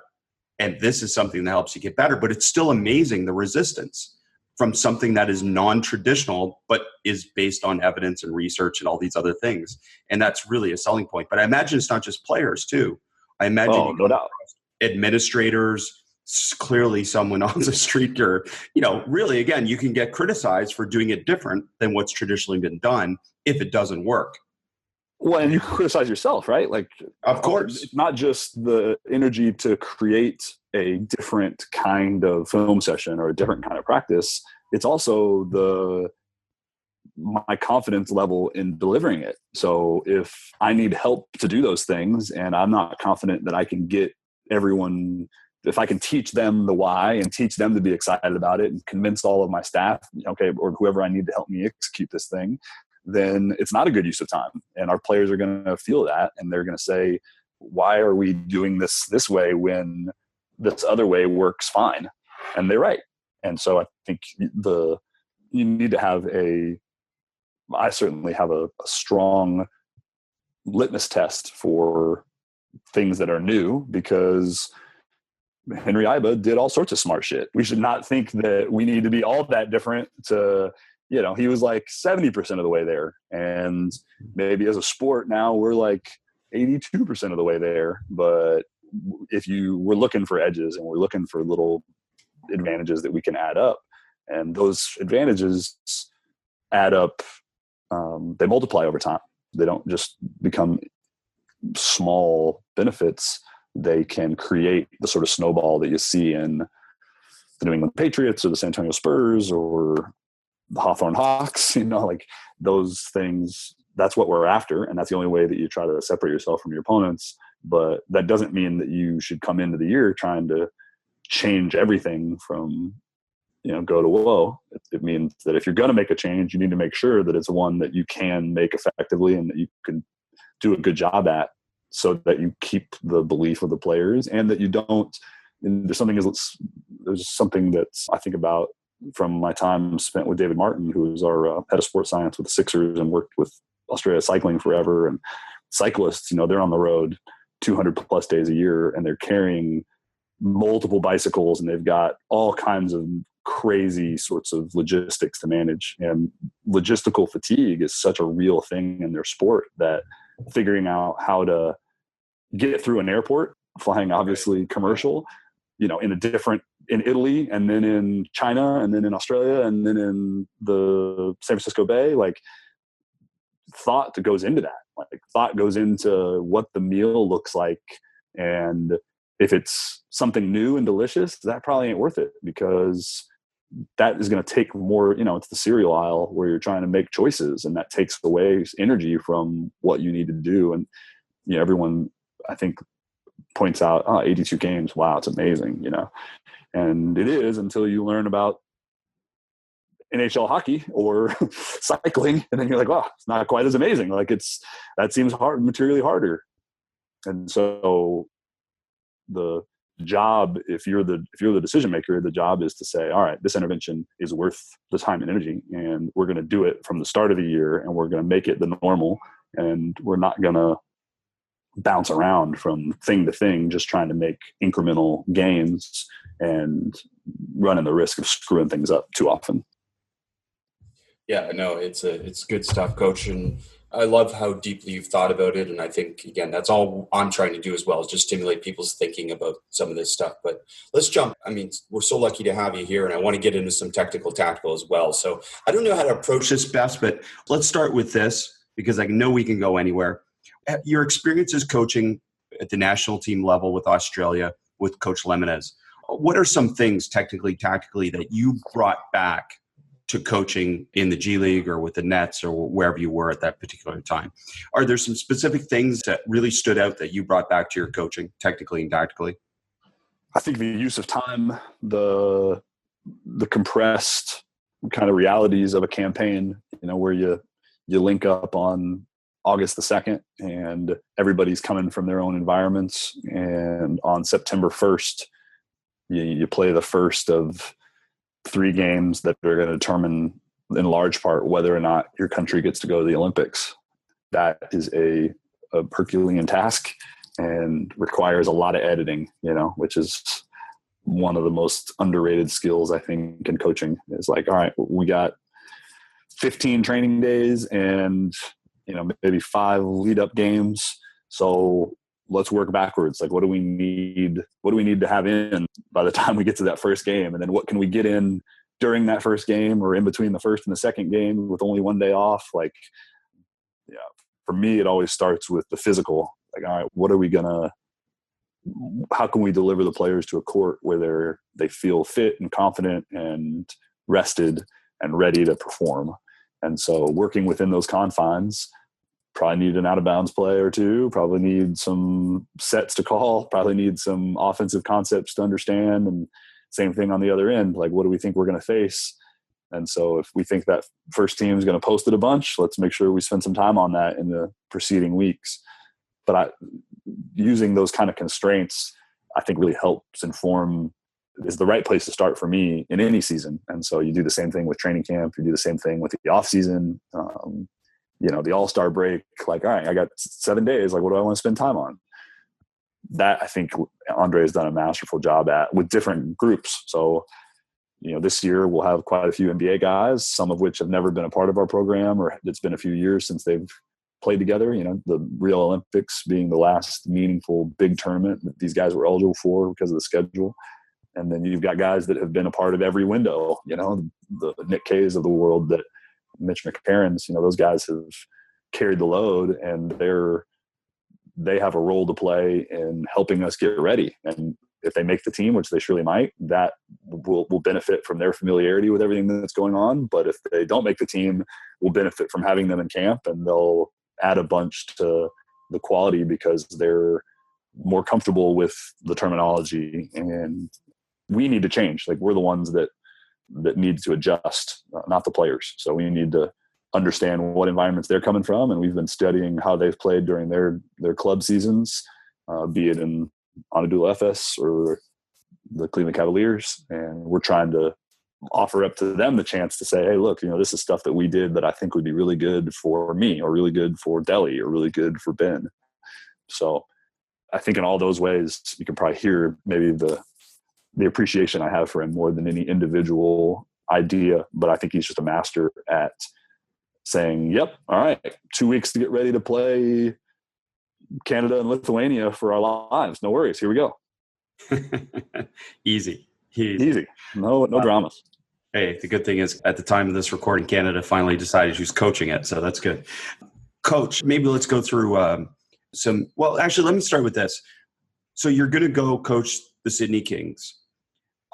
[SPEAKER 2] And this is something that helps you get better, but it's still amazing the resistance from something that is non-traditional, but is based on evidence and research and all these other things. And that's really a selling point. But I imagine it's not just players too. I imagine
[SPEAKER 3] no doubt.
[SPEAKER 2] Administrators, clearly someone on the street, or, really, again, you can get criticized for doing it different than what's traditionally been done if it doesn't work.
[SPEAKER 3] Well, and you criticize yourself, right? Like,
[SPEAKER 2] of course,
[SPEAKER 3] it's not just the energy to create a different kind of film session or a different kind of practice. It's also my confidence level in delivering it. So if I need help to do those things and I'm not confident that I can get everyone, if I can teach them the why and teach them to be excited about it and convince all of my staff, or whoever I need to help me execute this thing, then it's not a good use of time. And our players are going to feel that, and they're going to say, why are we doing this way when this other way works fine? And they're right. And so I think you need to have I certainly have a strong litmus test for things that are new, because Henry Iba did all sorts of smart shit. We should not think that we need to be all that different to, he was like 70% of the way there. And maybe as a sport now we're like 82% of the way there. But we're looking for edges and we're looking for little advantages that we can add up, and those advantages add up. They multiply over time. They don't just become small benefits. They can create the sort of snowball that you see in the New England Patriots or the San Antonio Spurs or the Hawthorne Hawks, like those things. That's what we're after. And that's the only way that you try to separate yourself from your opponents. But that doesn't mean that you should come into the year trying to change everything from, go to whoa. It means that if you're going to make a change, you need to make sure that it's one that you can make effectively and that you can do a good job at, so that you keep the belief of the players, and that you don't. And there's something that I think about from my time spent with David Martin, who is our head of sports science with the Sixers and worked with Australia Cycling forever. And cyclists, they're on the road 200 plus days a year, and they're carrying multiple bicycles, and they've got all kinds of crazy sorts of logistics to manage. And logistical fatigue is such a real thing in their sport that figuring out how to get through an airport, flying obviously commercial, in Italy, and then in China, and then in Australia, and then in the San Francisco Bay, like thought that goes into that. Like thought goes into what the meal looks like. And if it's something new and delicious, that probably ain't worth it, because that is going to take more, it's the cereal aisle where you're trying to make choices, and that takes away energy from what you need to do. And, everyone, I think, points out, 82 games. Wow. It's amazing, and it is, until you learn about NHL hockey or cycling. And then you're like, wow, it's not quite as amazing. Like that seems hard, materially harder. And so the job, if you're the decision maker, the job is to say, all right, this intervention is worth the time and energy, and we're going to do it from the start of the year, and we're going to make it the normal, and we're not going to bounce around from thing to thing, just trying to make incremental gains and running the risk of screwing things up too often.
[SPEAKER 2] Yeah, no, it's good stuff, Coach, and I love how deeply you've thought about it. And I think, again, that's all I'm trying to do as well, is just stimulate people's thinking about some of this stuff. But let's jump. I mean, we're so lucky to have you here, and I want to get into some technical tactical as well. So I don't know how to approach this best, but let's start with this, because I know we can go anywhere. Your experiences coaching at the national team level with Australia, with Coach Lemanis, what are some things technically, tactically that you brought back to coaching in the G League or with the Nets or wherever you were at that particular time? Are there some specific things that really stood out that you brought back to your coaching, technically and tactically?
[SPEAKER 3] I think the use of time, the compressed kind of realities of a campaign, where you link up on August the 2nd and everybody's coming from their own environments. And on September 1st, you play the first of 3 games that are going to determine in large part whether or not your country gets to go to the Olympics. That is a Herculean task and requires a lot of editing, which is one of the most underrated skills, I think, in coaching. Is like, all right, we got 15 training days and, maybe 5 lead up games. So let's work backwards. Like, what do we need to have in by the time we get to that first game? And then what can we get in during that first game or in between the first and the second game with only 1 day off? Like, for me, it always starts with the physical. Like, all right, how can we deliver the players to a court where they feel fit and confident and rested and ready to perform? And so working within those confines, probably need an out of bounds play or 2, probably need some sets to call, probably need some offensive concepts to understand. And same thing on the other end. Like, what do we think we're going to face? And so if we think that first team is going to post it a bunch, let's make sure we spend some time on that in the preceding weeks. But using those kind of constraints, I think really helps inform, is the right place to start for me in any season. And so you do the same thing with training camp. You do the same thing with the off season. The all-star break, like, all right, I got 7 days. Like, what do I want to spend time on? That, I think Andrej has done a masterful job at with different groups. So, this year we'll have quite a few NBA guys, some of which have never been a part of our program, or it's been a few years since they've played together. The Rio Olympics being the last meaningful big tournament that these guys were eligible for because of the schedule. And then you've got guys that have been a part of every window, the Nick Kays of the world, that Mitch McCarron's, those guys have carried the load, and they have a role to play in helping us get ready. And if they make the team, which they surely might, that will benefit from their familiarity with everything that's going on. But if they don't make the team, we'll benefit from having them in camp, and they'll add a bunch to the quality because they're more comfortable with the terminology. And we need to change. Like, we're the ones that need to adjust, not the players. So we need to understand what environments they're coming from. And we've been studying how they've played during their club seasons, be it in Anadolu Efes or the Cleveland Cavaliers. And we're trying to offer up to them the chance to say, hey, look, this is stuff that we did that I think would be really good for me, or really good for Delhi, or really good for Ben. So I think in all those ways, you can probably hear maybe the appreciation I have for him more than any individual idea. But I think he's just a master at saying, yep, all right, 2 weeks to get ready to play Canada and Lithuania for our lives. No worries. Here we go.
[SPEAKER 2] Easy.
[SPEAKER 3] No dramas.
[SPEAKER 2] Hey, the good thing is at the time of this recording, Canada finally decided who's coaching it. So that's good. Coach, maybe let's go through actually, let me start with this. So you're going to go coach the Sydney Kings.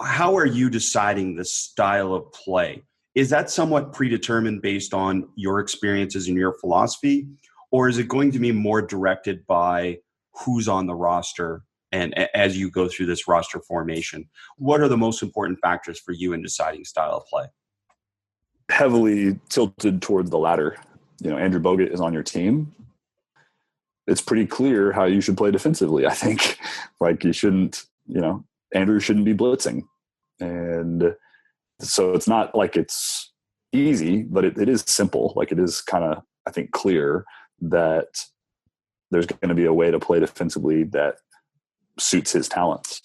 [SPEAKER 2] How are you deciding the style of play? Is that somewhat predetermined based on your experiences and your philosophy? Or is it going to be more directed by who's on the roster and as you go through this roster formation? What are the most important factors for you in deciding style of play?
[SPEAKER 3] Heavily tilted towards the latter. Andrew Bogut is on your team. It's pretty clear how you should play defensively, I think. Like, you shouldn't, Andrew shouldn't be blitzing. And so it's not like it's easy, but it is simple. Like, it is kind of, I think, clear that there's going to be a way to play defensively that suits his talents.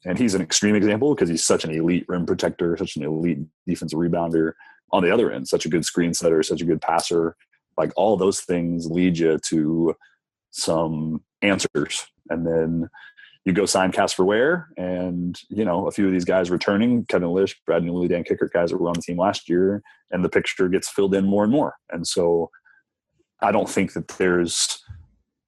[SPEAKER 3] And he's an extreme example because he's such an elite rim protector, such an elite defensive rebounder. on the other end, such a good screen setter, such a good passer. Like all those things lead you to some answers. And then you go sign Casper Ware, and, you know, a few of these guys returning, Kevin Lish, Brad Newley, Dan Kickert, guys that were on the team last year, and the picture gets filled in more and more. And so I don't think that there's,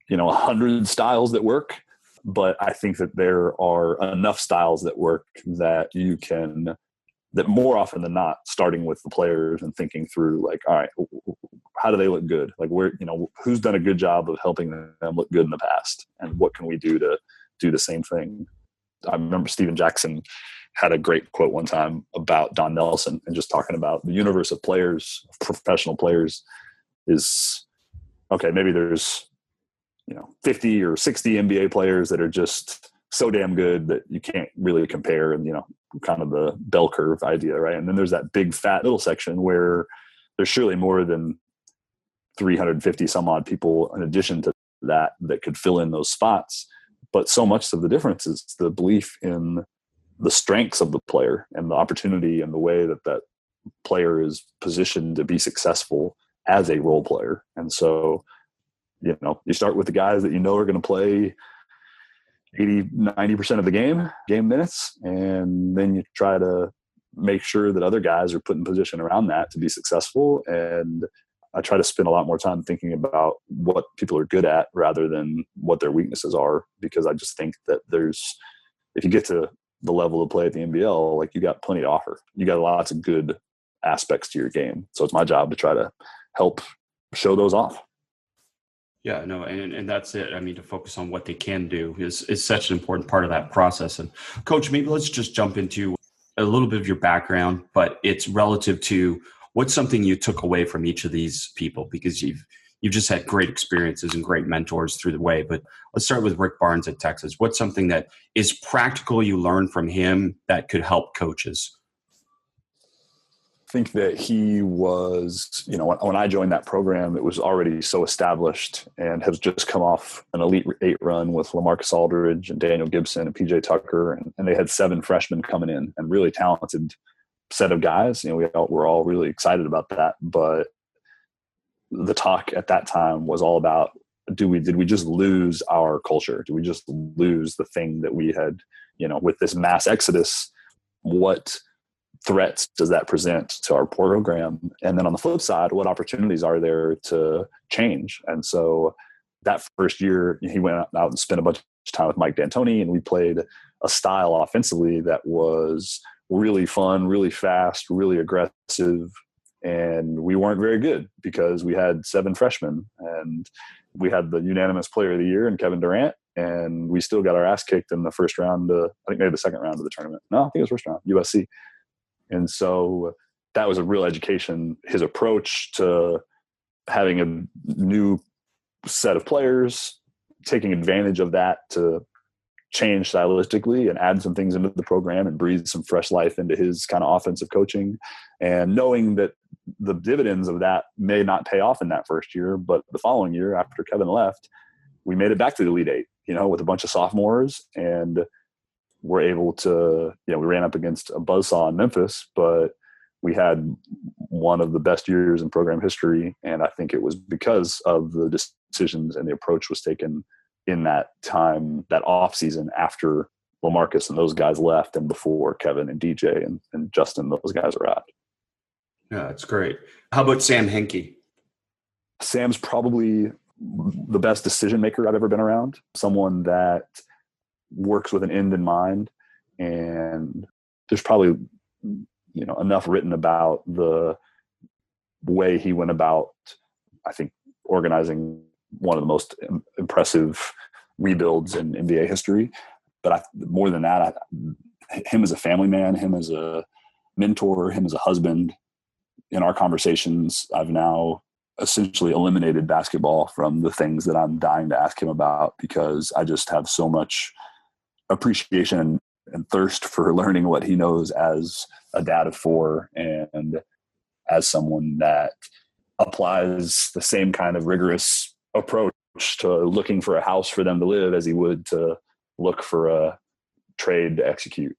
[SPEAKER 3] you know, 100 styles that work, but I think that there are enough styles that work that you can, that more often than not, starting with the players and thinking through like, all right, how do they look good? Like where, you know, who's done a good job of helping them look good in the past, and what can we do to do the same thing? I remember Steven Jackson had a great quote one time about Don Nelson, and just talking about the universe of players, professional players, is okay. Maybe there's, you know, 50 or 60 NBA players that are just so damn good that you can't really compare, and, you know, kind of the bell curve idea, right? And then there's that big fat little section where there's surely more than 350 some odd people in addition to that could fill in those spots. But so much of the difference is the belief in the strengths of the player and the opportunity and the way that that player is positioned to be successful as a role player. And so, you know, you start with the guys that you know are going to play 80, 90% of the game minutes, and then you try to make sure that other guys are put in position around that to be successful. And I try to spend a lot more time thinking about what people are good at rather than what their weaknesses are, because I just think that if you get to the level of play at the NBL, like, you got plenty to offer. You got lots of good aspects to your game. So it's my job to try to help show those off.
[SPEAKER 2] Yeah, no, and that's it. I mean, to focus on what they can do is such an important part of that process. And Coach, maybe let's just jump into a little bit of your background, but it's relative to what's something you took away from each of these people, because you've just had great experiences and great mentors through the way. But let's start with Rick Barnes at Texas. What's something that is practical you learned from him that could help coaches?
[SPEAKER 3] I think that he was, you know, when I joined that program, it was already so established and has just come off an Elite Eight run with LaMarcus Aldridge and Daniel Gibson and PJ Tucker. And they had 7 freshmen coming in, and really talented set of guys. You know, we're all really excited about that. But the talk at that time was all about, did we just lose our culture? Do we just lose the thing that we had, you know, with this mass exodus? What threats does that present to our program? And then on the flip side, what opportunities are there to change? And so that first year, he went out and spent a bunch of time with Mike D'Antoni, and we played a style offensively that was really fun, really fast, really aggressive. And we weren't very good because we had 7 freshmen, and we had the unanimous player of the year in Kevin Durant, and we still got our ass kicked in the first round, I think maybe the second round of the tournament. No, I think it was first round, USC. And so that was a real education. His approach to having a new set of players, taking advantage of that to change stylistically and add some things into the program and breathe some fresh life into his kind of offensive coaching, and knowing that the dividends of that may not pay off in that first year, but the following year after Kevin left, we made it back to the Elite Eight, you know, with a bunch of sophomores, and we're able to, you know, we ran up against a buzzsaw in Memphis, but we had one of the best years in program history. And I think it was because of the decisions and the approach was taken in that time, that off season after LaMarcus and those guys left, and before Kevin and DJ and Justin, those guys arrived.
[SPEAKER 2] Yeah, that's great. How about Sam Hinkie?
[SPEAKER 3] Sam's probably the best decision maker I've ever been around. Someone that works with an end in mind, and there's probably, you know, enough written about the way he went about, I think, organizing one of the most impressive rebuilds in NBA history. But more than that, him as a family man, him as a mentor, him as a husband. In our conversations, I've now essentially eliminated basketball from the things that I'm dying to ask him about, because I just have so much appreciation and thirst for learning what he knows as a dad of 4, and as someone that applies the same kind of rigorous approach to looking for a house for them to live as he would to look for a trade to execute.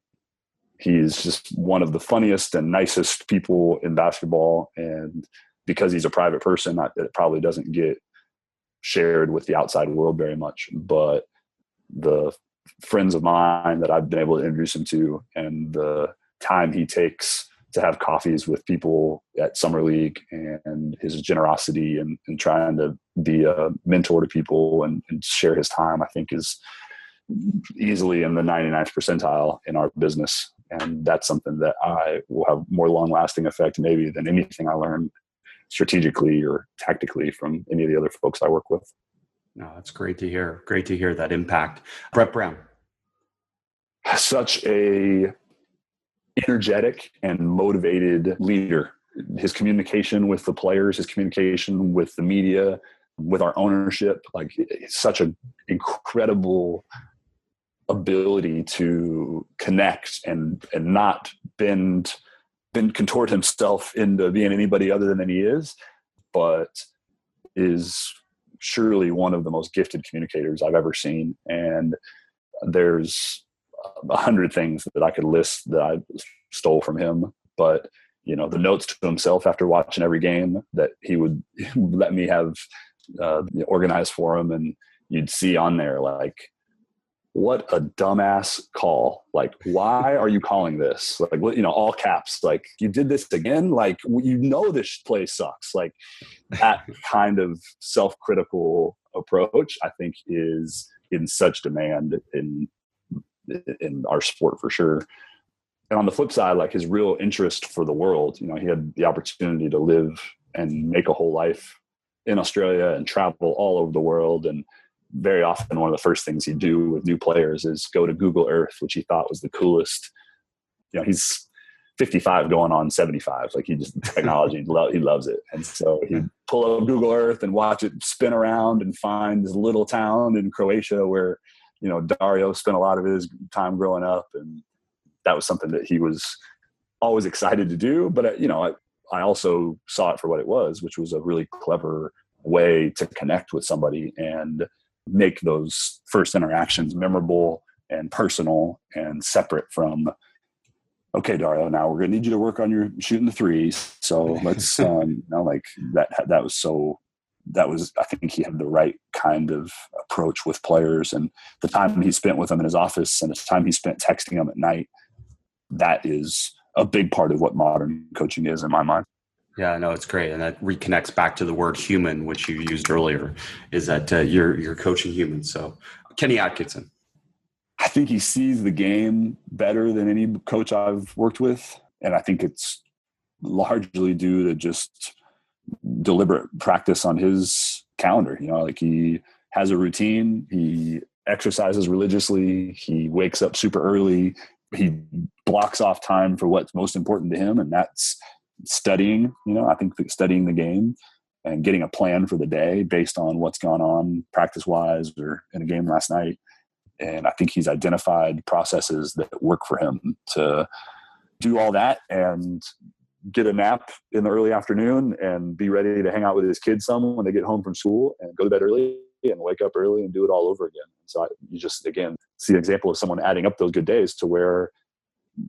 [SPEAKER 3] He's just one of the funniest and nicest people in basketball. And because he's a private person, it probably doesn't get shared with the outside world very much. But the friends of mine that I've been able to introduce him to, and the time he takes to have coffees with people at Summer League, and his generosity and trying to be a mentor to people and share his time, I think is easily in the 99th percentile in our business. And that's something that I will have more long-lasting effect maybe than anything I learned strategically or tactically from any of the other folks I work with.
[SPEAKER 2] No, that's great to hear. Great to hear that impact. Brett Brown.
[SPEAKER 3] Such a energetic and motivated leader. His communication with the players, his communication with the media, with our ownership, like such an incredible ability to connect and not contort himself into being anybody other than he is, but is surely one of the most gifted communicators I've ever seen. And there's 100 things that I could list that I stole from him, but the notes to himself after watching every game that he would let me have organized for him, and you'd see on there like, what a dumbass call. Like, why are you calling this? Like, all caps, like, you did this again? Like, this play sucks. Like, that kind of self-critical approach, I think, is in such demand in our sport for sure. And on the flip side, like, his real interest for the world, he had the opportunity to live and make a whole life in Australia and travel all over the world. And very often one of the first things he'd do with new players is go to Google Earth, which he thought was the coolest. He's 55 going on 75. Like, technology, he loves it. And so he'd pull up Google Earth and watch it spin around and find this little town in Croatia where, Dario spent a lot of his time growing up. And that was something that he was always excited to do. But, I also saw it for what it was, which was a really clever way to connect with somebody and make those first interactions memorable and personal and separate from, okay, Dario, now we're going to need you to work on your shooting the threes. So let's, like that was, I think he had the right kind of approach with players, and the time he spent with them in his office and the time he spent texting them at night, that is a big part of what modern coaching is in my mind.
[SPEAKER 2] Yeah, no, it's great. And that reconnects back to the word human, which you used earlier, is that you're coaching humans. So Kenny Atkinson.
[SPEAKER 3] I think he sees the game better than any coach I've worked with. And I think it's largely due to just deliberate practice on his calendar. Like, he has a routine. He exercises religiously. He wakes up super early. He blocks off time for what's most important to him. And that's studying. I think that studying the game and getting a plan for the day based on what's gone on practice wise or in a game last night. And I think he's identified processes that work for him to do all that and get a nap in the early afternoon and be ready to hang out with his kids some when they get home from school, and go to bed early and wake up early and do it all over again. So you just, again, see an example of someone adding up those good days to where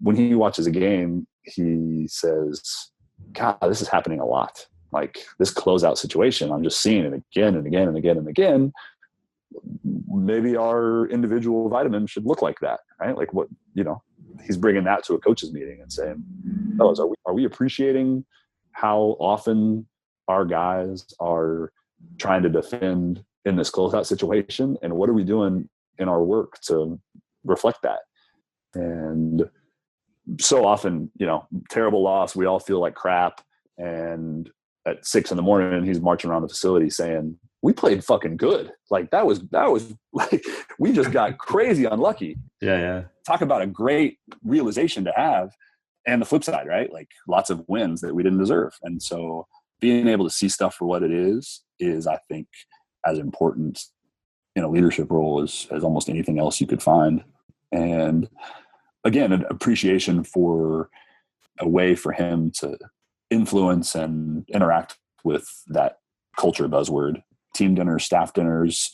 [SPEAKER 3] when he watches a game, he says, God, this is happening a lot. Like, this closeout situation, I'm just seeing it again and again and again and again. Maybe our individual vitamin should look like that, right? Like, what, he's bringing that to a coach's meeting and saying, fellas, are we appreciating how often our guys are trying to defend in this closeout situation? And what are we doing in our work to reflect that? And so often, terrible loss, we all feel like crap. And at 6 a.m, he's marching around the facility saying, we played fucking good. Like, that was like, we just got crazy unlucky.
[SPEAKER 2] Yeah.
[SPEAKER 3] Talk about a great realization to have. And the flip side, right? Like, lots of wins that we didn't deserve. And so being able to see stuff for what it is, I think, as important in a leadership role as almost anything else you could find. And again, an appreciation for a way for him to influence and interact with that culture buzzword, team dinners, staff dinners,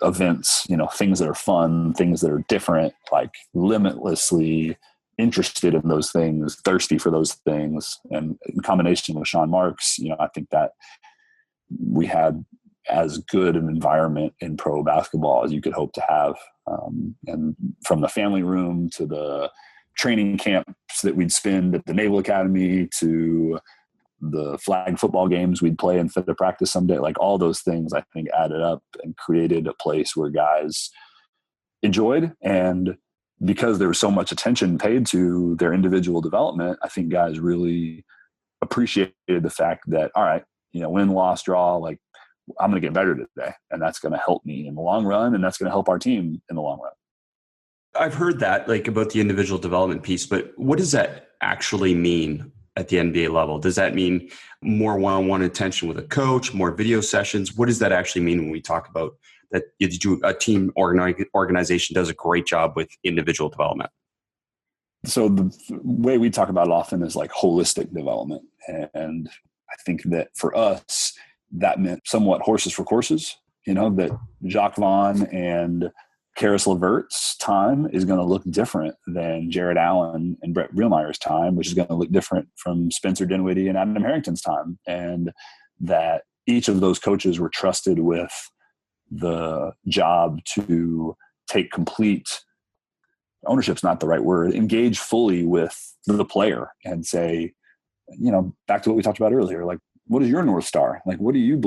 [SPEAKER 3] events, things that are fun, things that are different, like limitlessly interested in those things, thirsty for those things. And in combination with Sean Marks, I think that we had as good an environment in pro basketball as you could hope to have. And from the family room to the training camps that we'd spend at the Naval Academy to the flag football games we'd play instead of practice someday, like all those things I think added up and created a place where guys enjoyed. And because there was so much attention paid to their individual development, I think guys really appreciated the fact that, all right, win, loss, draw, like I'm going to get better today. And that's going to help me in the long run. And that's going to help our team in the long run.
[SPEAKER 2] I've heard that, like, about the individual development piece, but what does that actually mean at the NBA level? Does that mean more one-on-one attention with a coach, more video sessions? What does that actually mean when we talk about that a team organization does a great job with individual development?
[SPEAKER 3] So the way we talk about it often is like holistic development. And I think that for us, that meant somewhat horses for courses, that Jacques Vaughn and Karis LeVert's time is going to look different than Jared Allen and Brett Brielmeyer's time, which is going to look different from Spencer Dinwiddie and Adam Harrington's time. And that each of those coaches were trusted with the job to take complete ownership's not the right word, engage fully with the player and say, back to what we talked about earlier, like, what is your North Star? Like, what do you,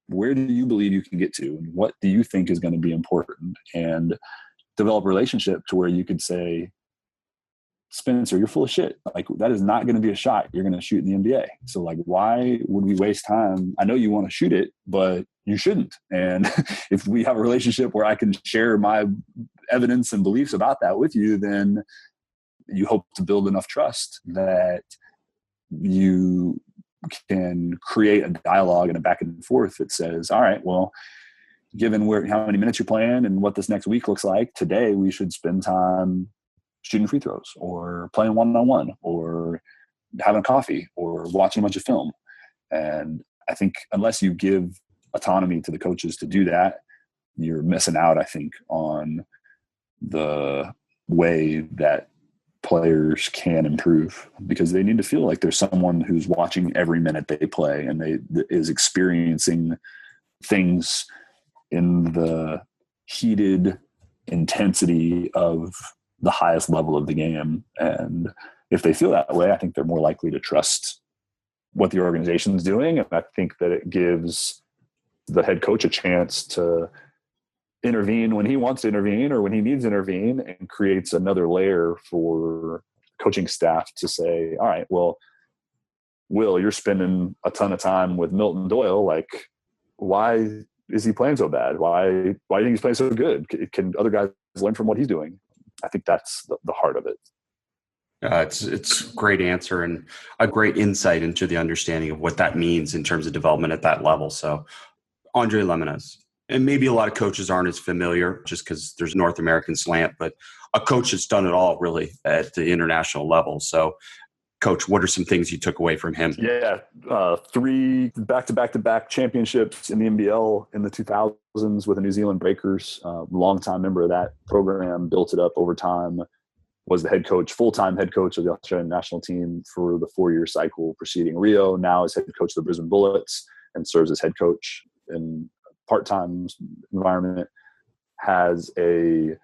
[SPEAKER 3] where do you believe you can get to? And what do you think is going to be important? And develop a relationship to where you could say, Spencer, you're full of shit. Like, that is not going to be a shot you're going to shoot in the NBA. So like, why would we waste time? I know you want to shoot it, but you shouldn't. And if we have a relationship where I can share my evidence and beliefs about that with you, then you hope to build enough trust that you can create a dialogue and a back and forth that says, all right, well, given how many minutes you're playing and what this next week looks like, today we should spend time shooting free throws or playing one-on-one or having a coffee or watching a bunch of film. And I think unless you give autonomy to the coaches to do that, you're missing out, I think, on the way that players can improve, because they need to feel like there's someone who's watching every minute they play and is experiencing things in the heated intensity of the highest level of the game. And if they feel that way, I think they're more likely to trust what the organization's doing. And I think that it gives the head coach a chance to intervene when he wants to intervene or when he needs to intervene, and creates another layer for coaching staff to say, all right, well, Will, you're spending a ton of time with Milton Doyle. Like, why is he playing so bad? Why do you think he's playing so good? Can other guys learn from what he's doing? I think that's the heart of it.
[SPEAKER 2] It's a great answer and a great insight into the understanding of what that means in terms of development at that level. So Andrej Lemanis, and maybe a lot of coaches aren't as familiar just because there's North American slant, but a coach that's done it all really at the international level. So Coach, what are some things you took away from him?
[SPEAKER 3] Yeah, 3 back-to-back championships in the NBL in the 2000s with the New Zealand Breakers. Longtime member of that program, built it up over time. Was the head coach, full-time head coach of the Australian national team for the 4-year cycle preceding Rio. Now is head coach of the Brisbane Bullets and serves as head coach in part-time environment. Has sort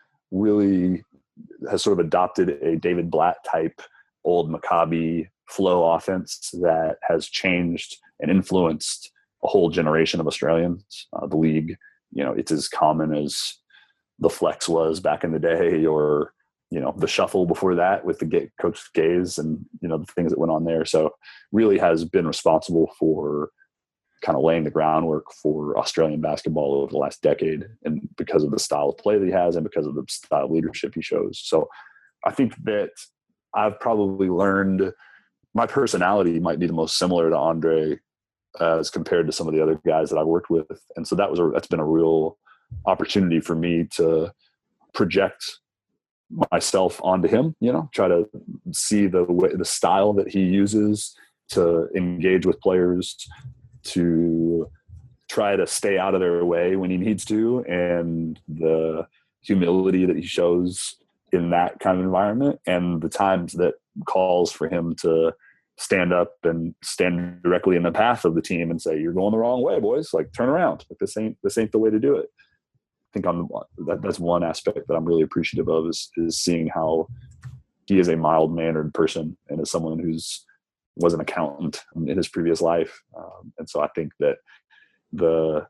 [SPEAKER 3] of adopted a David Blatt type old Maccabi flow offense that has changed and influenced a whole generation of Australians. The league, it's as common as the flex was back in the day, or the shuffle before that with the Coach Gaze and the things that went on there. So really has been responsible for kind of laying the groundwork for Australian basketball over the last decade, and because of the style of play that he has and because of the style of leadership he shows. So I think that I've probably learned my personality might be the most similar to Andrej as compared to some of the other guys that I've worked with. And so that's been a real opportunity for me to project myself onto him, try to see the style that he uses to engage with players, to try to stay out of their way when he needs to, and the humility that he shows in that kind of environment, and the times that calls for him to stand up and stand directly in the path of the team and say, "You're going the wrong way, boys. Like, turn around. Like, this ain't the way to do it." I think that's one aspect that I'm really appreciative of is seeing how he is a mild-mannered person and is someone was an accountant in his previous life. And so I think that the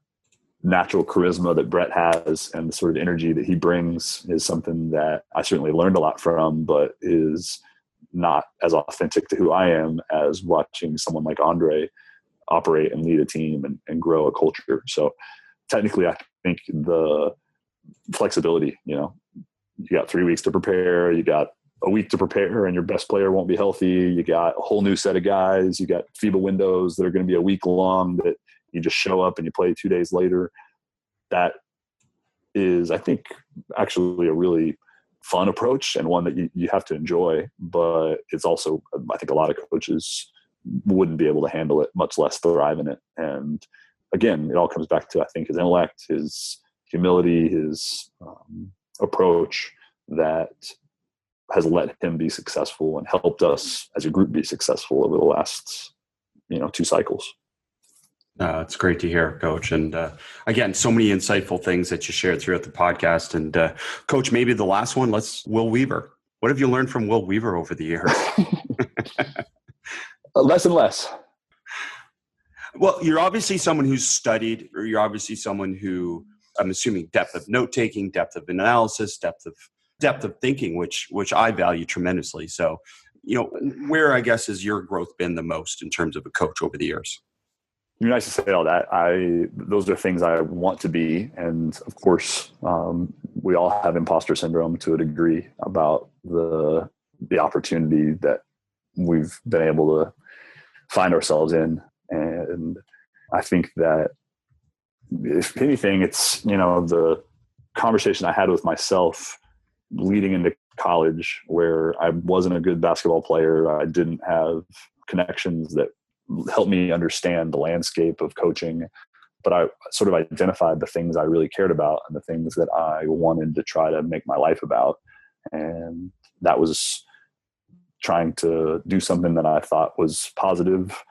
[SPEAKER 3] natural charisma that Brett has and the sort of energy that he brings is something that I certainly learned a lot from, but is not as authentic to who I am as watching someone like Andrej operate and lead a team and grow a culture. So technically, I think the flexibility, you got 3 weeks to prepare, you got a week to prepare, and your best player won't be healthy. You got a whole new set of guys. You got FIBA windows that are going to be a week long that you just show up and you play 2 days later. That is, I think, actually a really fun approach and one that you have to enjoy. But it's also, I think a lot of coaches wouldn't be able to handle it, much less thrive in it. And again, it all comes back to, I think, his intellect, his humility, his approach that has let him be successful and helped us as a group be successful over the last, 2 cycles.
[SPEAKER 2] It's great to hear, Coach. And again, so many insightful things that you shared throughout the podcast. And Coach, maybe the last one, Will Weaver. What have you learned from Will Weaver over the years?
[SPEAKER 3] Less and less.
[SPEAKER 2] Well, you're obviously someone who's studied, or you're obviously someone who, I'm assuming, depth of note-taking, depth of analysis, depth of thinking, which I value tremendously. So, where, I guess, has your growth been the most in terms of a coach over the years?
[SPEAKER 3] You're nice to say all that. Those are things I want to be. And of course, we all have imposter syndrome to a degree about the opportunity that we've been able to find ourselves in. And I think that if anything, it's, the conversation I had with myself leading into college, where I wasn't a good basketball player. I didn't have connections that helped me understand the landscape of coaching, but I sort of identified the things I really cared about and the things that I wanted to try to make my life about. And that was trying to do something that I thought was positive,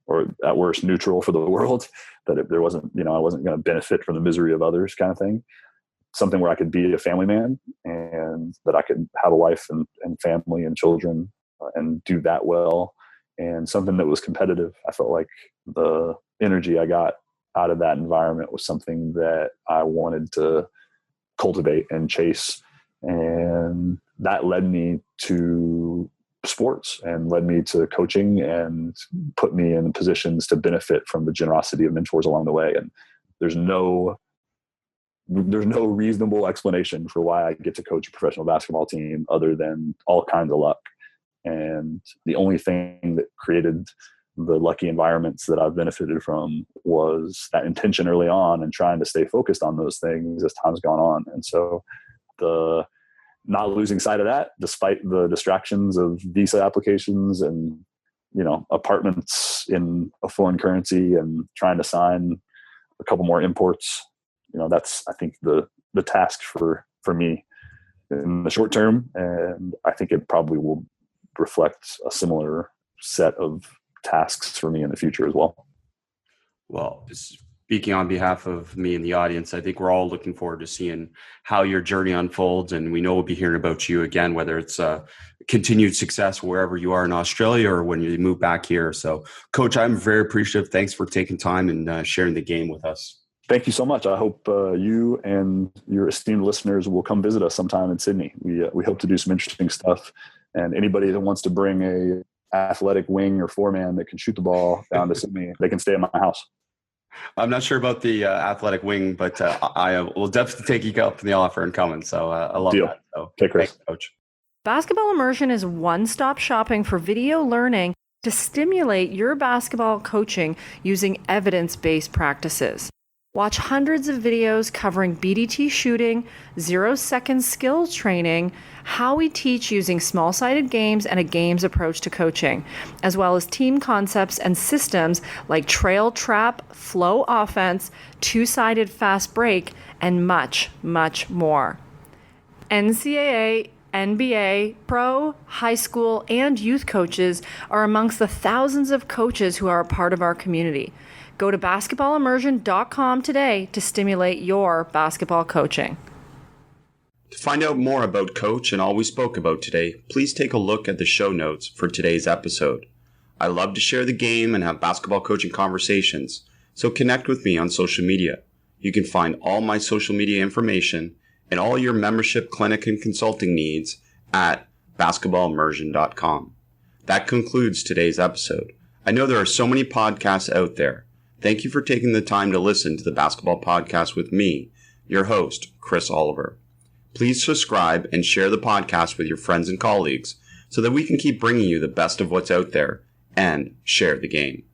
[SPEAKER 3] or at worst neutral for the world, that if there wasn't, I wasn't going to benefit from the misery of others, kind of thing. Something where I could be a family man and that I could have a wife and family and children and do that well. And something that was competitive. I felt like the energy I got out of that environment was something that I wanted to cultivate and chase. And that led me to sports and led me to coaching and put me in positions to benefit from the generosity of mentors along the way. And there's no reasonable explanation for why I get to coach a professional basketball team other than all kinds of luck. And the only thing that created the lucky environments that I've benefited from was that intention early on and trying to stay focused on those things as time's gone on. And so the not losing sight of that, despite the distractions of visa applications and, apartments in a foreign currency and trying to sign a couple more imports, that's, I think, the task for me in the short term. And I think it probably will reflect a similar set of tasks for me in the future as well.
[SPEAKER 2] Well, speaking on behalf of me and the audience, I think we're all looking forward to seeing how your journey unfolds. And we know we'll be hearing about you again, whether it's continued success wherever you are in Australia or when you move back here. So, Coach, I'm very appreciative. Thanks for taking time and sharing the game with us.
[SPEAKER 3] Thank you so much. I hope you and your esteemed listeners will come visit us sometime in Sydney. We hope to do some interesting stuff. And anybody that wants to bring a athletic wing or 4-man that can shoot the ball down to Sydney, they can stay at my house.
[SPEAKER 2] I'm not sure about the athletic wing, but I will definitely take you up in the offer and coming. So I love
[SPEAKER 3] Deal.
[SPEAKER 2] that. So,
[SPEAKER 3] okay, Chris.
[SPEAKER 2] Thanks, Coach.
[SPEAKER 4] Basketball Immersion is one-stop shopping for video learning to stimulate your basketball coaching using evidence-based practices. Watch hundreds of videos covering BDT shooting, 0-second skills training, how we teach using small-sided games and a games approach to coaching, as well as team concepts and systems like trail trap, flow offense, 2-sided fast break, and much, much more. NCAA NBA, pro, high school, and youth coaches are amongst the thousands of coaches who are a part of our community. Go to basketballimmersion.com today to stimulate your basketball coaching.
[SPEAKER 2] To find out more about Coach and all we spoke about today, please take a look at the show notes for today's episode. I love to share the game and have basketball coaching conversations, so connect with me on social media. You can find all my social media information and all your membership, clinic, and consulting needs at basketballimmersion.com. That concludes today's episode. I know there are so many podcasts out there. Thank you for taking the time to listen to the Basketball Podcast with me, your host, Chris Oliver. Please subscribe and share the podcast with your friends and colleagues so that we can keep bringing you the best of what's out there and share the game.